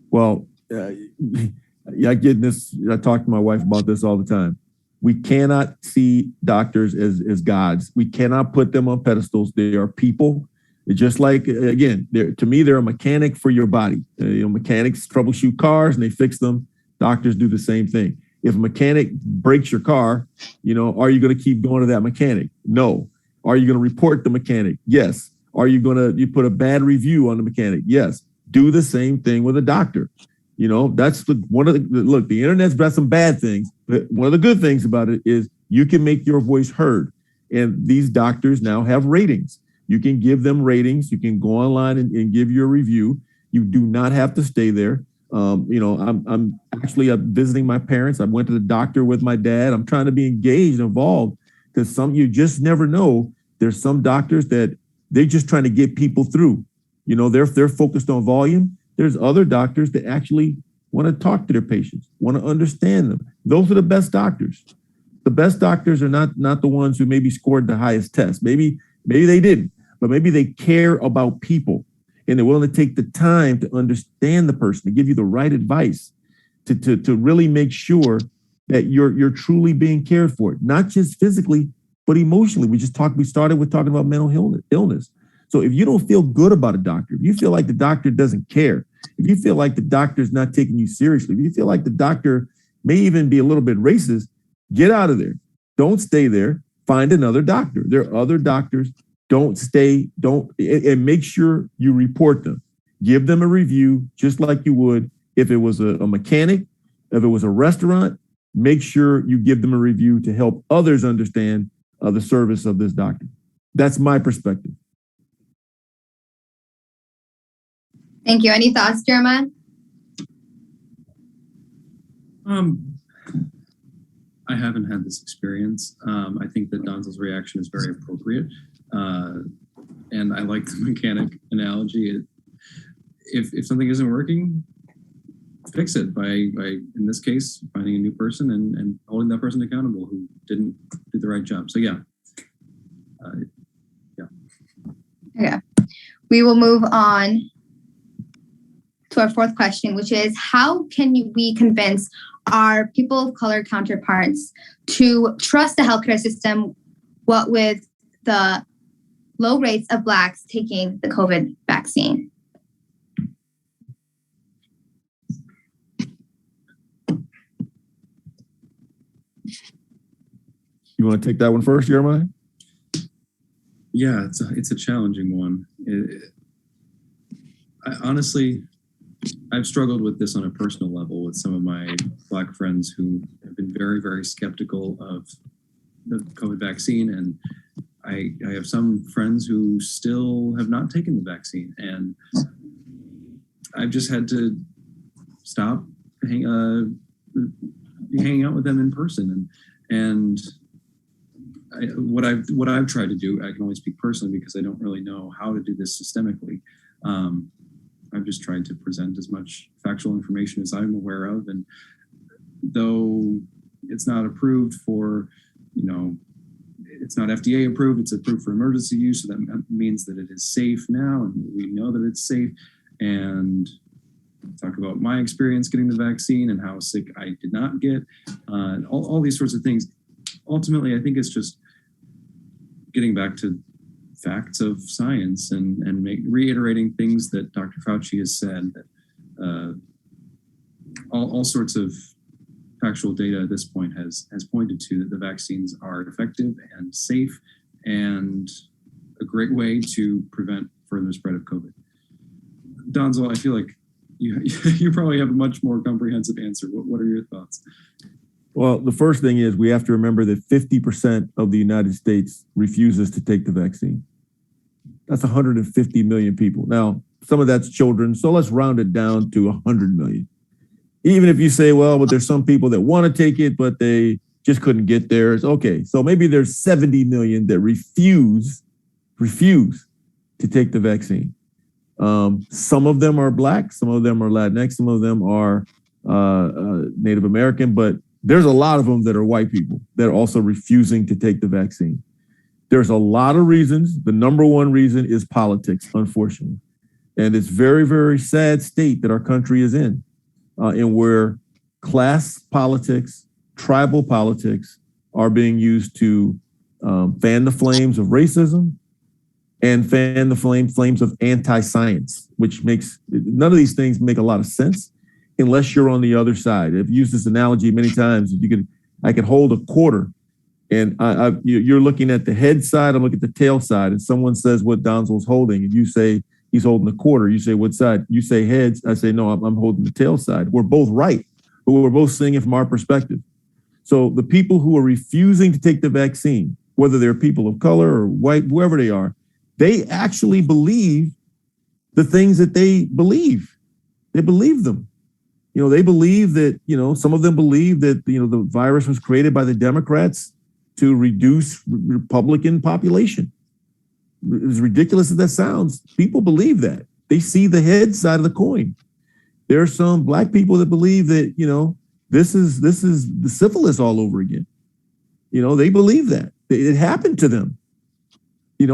Well, I get this. I talk to my wife about this all the time. We cannot see doctors as gods. We cannot put them on pedestals. They are people. It's just like, again, to me, they're a mechanic for your body. Mechanics troubleshoot cars and they fix them. Doctors do the same thing. If a mechanic breaks your car, are you going to keep going to that mechanic? No. Are you going to report the mechanic? Yes. Are you going to put a bad review on the mechanic? Yes. Do the same thing with a doctor. That's the internet's got some bad things, but one of the good things about it is you can make your voice heard. And these doctors now have ratings. You can give them ratings. You can go online and give your review. You do not have to stay there. I'm actually visiting my parents. I went to the doctor with my dad. I'm trying to be engaged, involved, because you just never know. There's some doctors that they're just trying to get people through. They're focused on volume. There's other doctors that actually want to talk to their patients, want to understand them. Those are the best doctors. The best doctors are not the ones who maybe scored the highest test. Maybe they didn't, but maybe they care about people and they're willing to take the time to understand the person, to give you the right advice, to really make sure that you're truly being cared for, not just physically, but emotionally. We started with talking about mental illness. So if you don't feel good about a doctor, if you feel like the doctor doesn't care, if you feel like the doctor's not taking you seriously, if you feel like the doctor may even be a little bit racist, get out of there. Don't stay there. Find another doctor. There are other doctors. Don't stay, and make sure you report them. Give them a review, just like you would if it was a mechanic, if it was a restaurant. Make sure you give them a review to help others understand the service of this doctor. That's my perspective. Thank you. Any thoughts, Jeremiah? I haven't had this experience. I think that Donzel's reaction is very appropriate. And I like the mechanic analogy. If something isn't working, fix it by in this case, finding a new person and holding that person accountable who didn't do the right job. So yeah. Okay. We will move on to our fourth question, which is how can we convince our people of color counterparts to trust the healthcare system, what with the low rates of Blacks taking the COVID vaccine? You want to take that one first, Jeremiah? Yeah, it's a challenging one. Honestly, I've struggled with this on a personal level with some of my Black friends who have been very, very skeptical of the COVID vaccine. And I have some friends who still have not taken the vaccine. And I've just had to stop hanging out with them in person. And what I've tried to do, I can only speak personally because I don't really know how to do this systemically. I've just tried to present as much factual information as I'm aware of. And though it's not approved for, it's not FDA approved, it's approved for emergency use. So that means that it is safe now. And we know that it's safe. And talk about my experience getting the vaccine and how sick I did not get, all these sorts of things. Ultimately, I think it's just getting back to facts of science and reiterating things that Dr. Fauci has said, that all sorts of factual data at this point has pointed to that the vaccines are effective and safe and a great way to prevent further spread of COVID. Donzel, I feel like you probably have a much more comprehensive answer. What are your thoughts? Well, the first thing is we have to remember that 50% of the United States refuses to take the vaccine. That's 150 million people. Now, some of that's children, so let's round it down to 100 million. Even if you say, well, but there's some people that want to take it, but they just couldn't get there. It's okay. So maybe there's 70 million that refuse to take the vaccine. Some of them are Black, some of them are Latinx, some of them are Native American, but there's a lot of them that are white people that are also refusing to take the vaccine. There's a lot of reasons. The number one reason is politics, unfortunately. And it's very, very sad state that our country is in, and where class politics, tribal politics are being used to fan the flames of racism and fan the flames of anti-science, which makes none of these things make a lot of sense unless you're on the other side. I've used this analogy many times. I could hold a quarter, and you're looking at the head side, I'm looking at the tail side, and someone says what Donzel's holding, and you say he's holding the quarter. You say what side? You say heads. I say no, I'm holding the tail side. We're both right, but we're both seeing it from our perspective. So the people who are refusing to take the vaccine, whether they're people of color or white, whoever they are, they actually believe the things that they believe. They believe them. They believe that, some of them believe that, the virus was created by the Democrats to reduce Republican population. As ridiculous as that sounds, people believe that. they see the head side of the coin. There are some Black people that believe that, this is the syphilis all over again. They believe that it happened to them.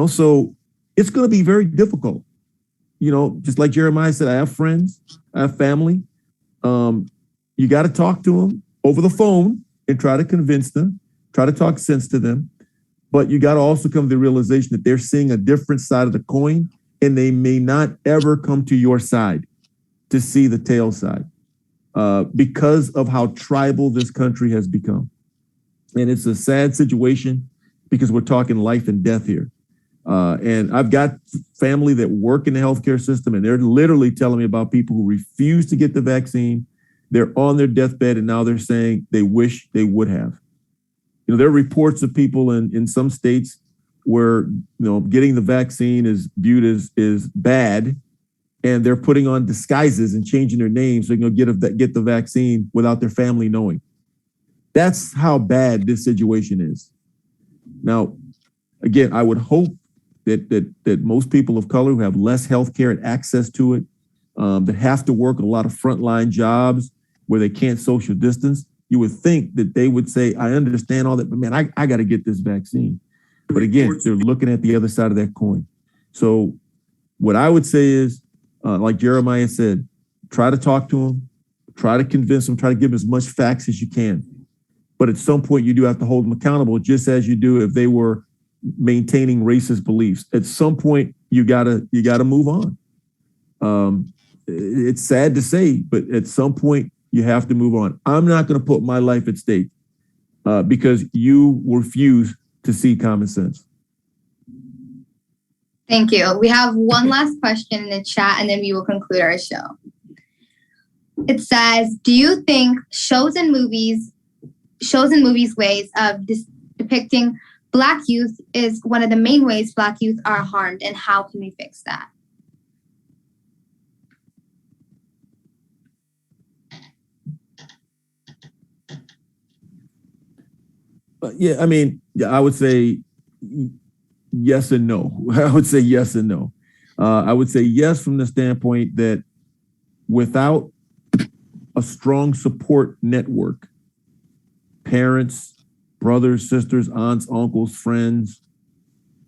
So it's going to be very difficult. Just like Jeremiah said, I have friends, I have family. You got to talk to them over the phone and try to convince them, try to talk sense to them. But you got to also come to the realization that they're seeing a different side of the coin, and they may not ever come to your side to see the tail side because of how tribal this country has become. And it's a sad situation because we're talking life and death here. And I've got family that work in the healthcare system, and they're literally telling me about people who refuse to get the vaccine. They're on their deathbed, and now they're saying they wish they would have. There are reports of people in some states where getting the vaccine is viewed as bad, and they're putting on disguises and changing their names so they can get the vaccine without their family knowing. That's how bad this situation is. Now, again, I would hope that most people of color who have less health care and access to it, that have to work a lot of frontline jobs where they can't social distance, you would think that they would say, I understand all that, but man, I got to get this vaccine. But again, they're looking at the other side of that coin. So what I would say is, like Jeremiah said, try to talk to them, try to convince them, try to give them as much facts as you can. But at some point, you do have to hold them accountable, just as you do if they were maintaining racist beliefs. At some point, you gotta move on. It's sad to say, but at some point, you have to move on. I'm not going to put my life at stake because you refuse to see common sense. Thank you. We have one last question in the chat, and then we will conclude our show. It says, do you think shows and movies ways of depicting Black youth is one of the main ways Black youth are harmed, and how can we fix that? I would say yes and no. I would say yes and no. I would say yes from the standpoint that without a strong support network, parents, brothers, sisters, aunts, uncles, friends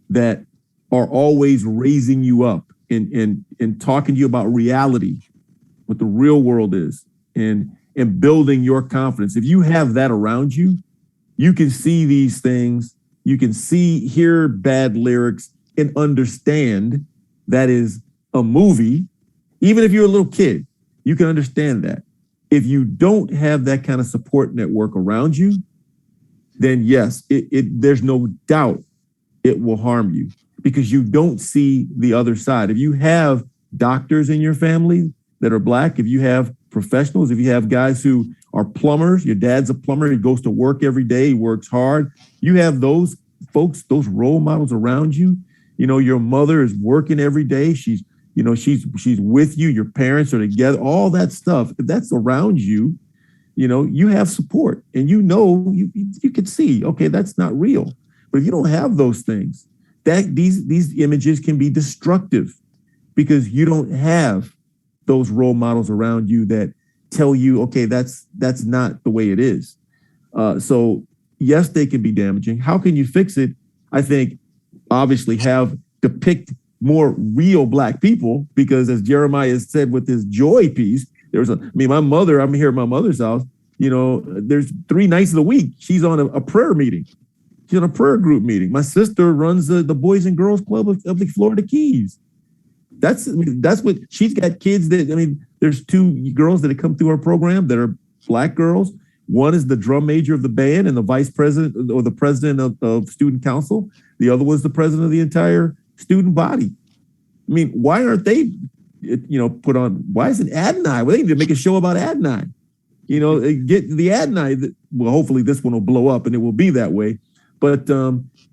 that are always raising you up and talking to you about reality, what the real world is, and building your confidence. If you have that around you, you can see these things, you can hear bad lyrics and understand that is a movie. Even if you're a little kid, you can understand that. If you don't have that kind of support network around you, then yes, there's no doubt it will harm you because you don't see the other side. If you have doctors in your family that are Black, if you have professionals, if you have guys who are plumbers, your dad's a plumber, he goes to work every day, he works hard. You have those folks, those role models around you. Your mother is working every day. She's with you. Your parents are together. All that stuff, if that's around you, you have support, and you can see, okay, that's not real. But if you don't have those things, these images can be destructive because you don't have those role models around you that tell you, okay, that's not the way it is. So yes, they can be damaging. How can you fix it? I think obviously depict more real Black people, because as Jeremiah said with his joy piece, my mother, I'm here at my mother's house, there's 3 nights of the week, she's on a prayer meeting. She's on a prayer group meeting. My sister runs the Boys and Girls Club of the Florida Keys. That's what she's got kids there's 2 girls that have come through our program that are Black girls. One is the drum major of the band and the vice president or the president of student council. The other was the president of the entire student body. Why aren't they, put on? Why isn't Adonai? Well, they need to make a show about Adonai. Get the Adonai. Well, hopefully this one will blow up and it will be that way. But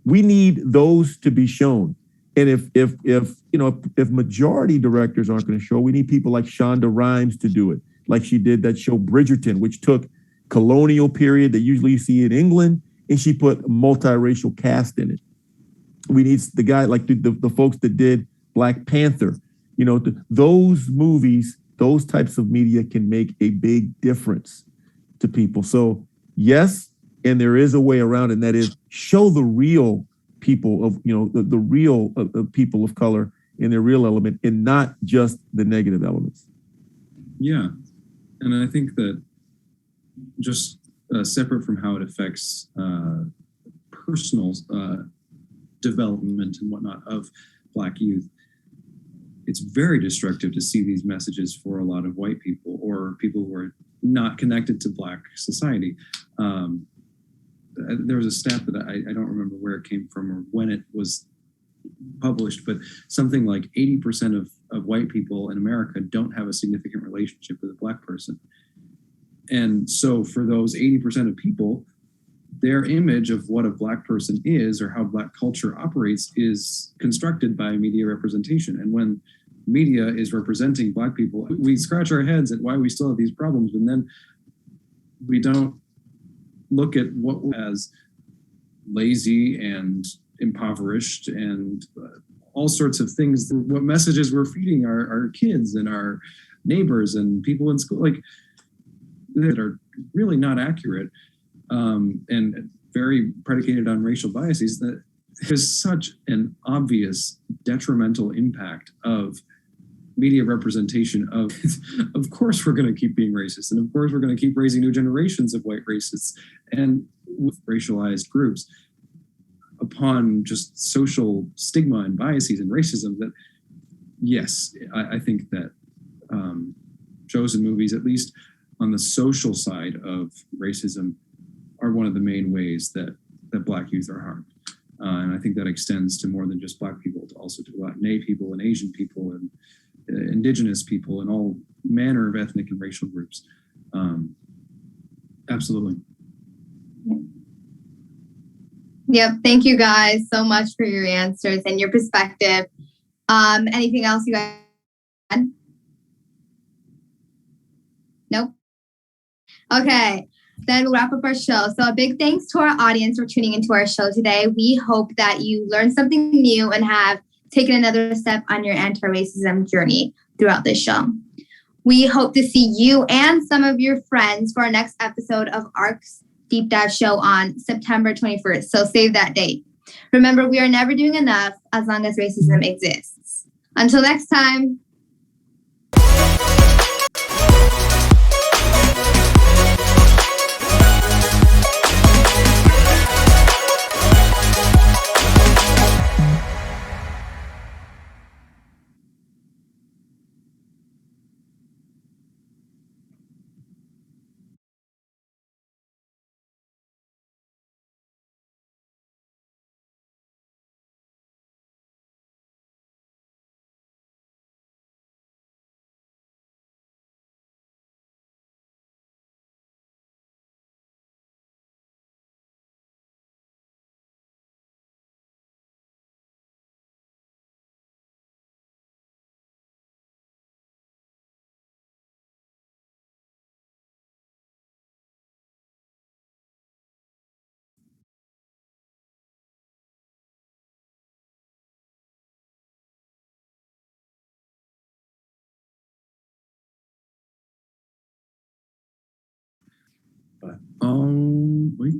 we need those to be shown. And if majority directors aren't going to show, we need people like Shonda Rhimes to do it, like she did that show Bridgerton, which took colonial period that usually you see in England, and she put a multiracial cast in it. We need the guy like the folks that did Black Panther. those movies, those types of media can make a big difference to people. So yes, and there is a way around, and that is show the real people of, the real people of color in their real element, and not just the negative elements. Yeah, and I think that just separate from how it affects personal development and whatnot of Black youth, it's very destructive to see these messages for a lot of white people or people who are not connected to Black society. There was a stat that I don't remember where it came from or when it was published, but something like 80% of white people in America don't have a significant relationship with a Black person. And so for those 80% of people, their image of what a Black person is or how Black culture operates is constructed by media representation. And when media is representing Black people, we scratch our heads at why we still have these problems, and then we don't look at what as lazy and impoverished and all sorts of things, what messages we're feeding our kids and our neighbors and people in school, like, that are really not accurate and very predicated on racial biases. That there's such an obvious detrimental impact of media representation of course we're going to keep being racist, and of course we're going to keep raising new generations of white racists and with racialized groups upon just social stigma and biases and racism. That yes, I think that shows and movies, at least on the social side of racism, are one of the main ways that Black youth are harmed. And I think that extends to more than just Black people, to also to Latin people and Asian people and Indigenous people and all manner of ethnic and racial groups. Absolutely. Yep. Thank you guys so much for your answers and your perspective. Anything else you guys add? Nope. Okay. Then we'll wrap up our show. So a big thanks to our audience for tuning into our show today. We hope that you learned something new and have taken another step on your anti-racism journey throughout this show. We hope to see you and some of your friends for our next episode of ARC's Deep Dive show on September 21st. So save that date. Remember, we are never doing enough as long as racism exists. Until next time. Wait.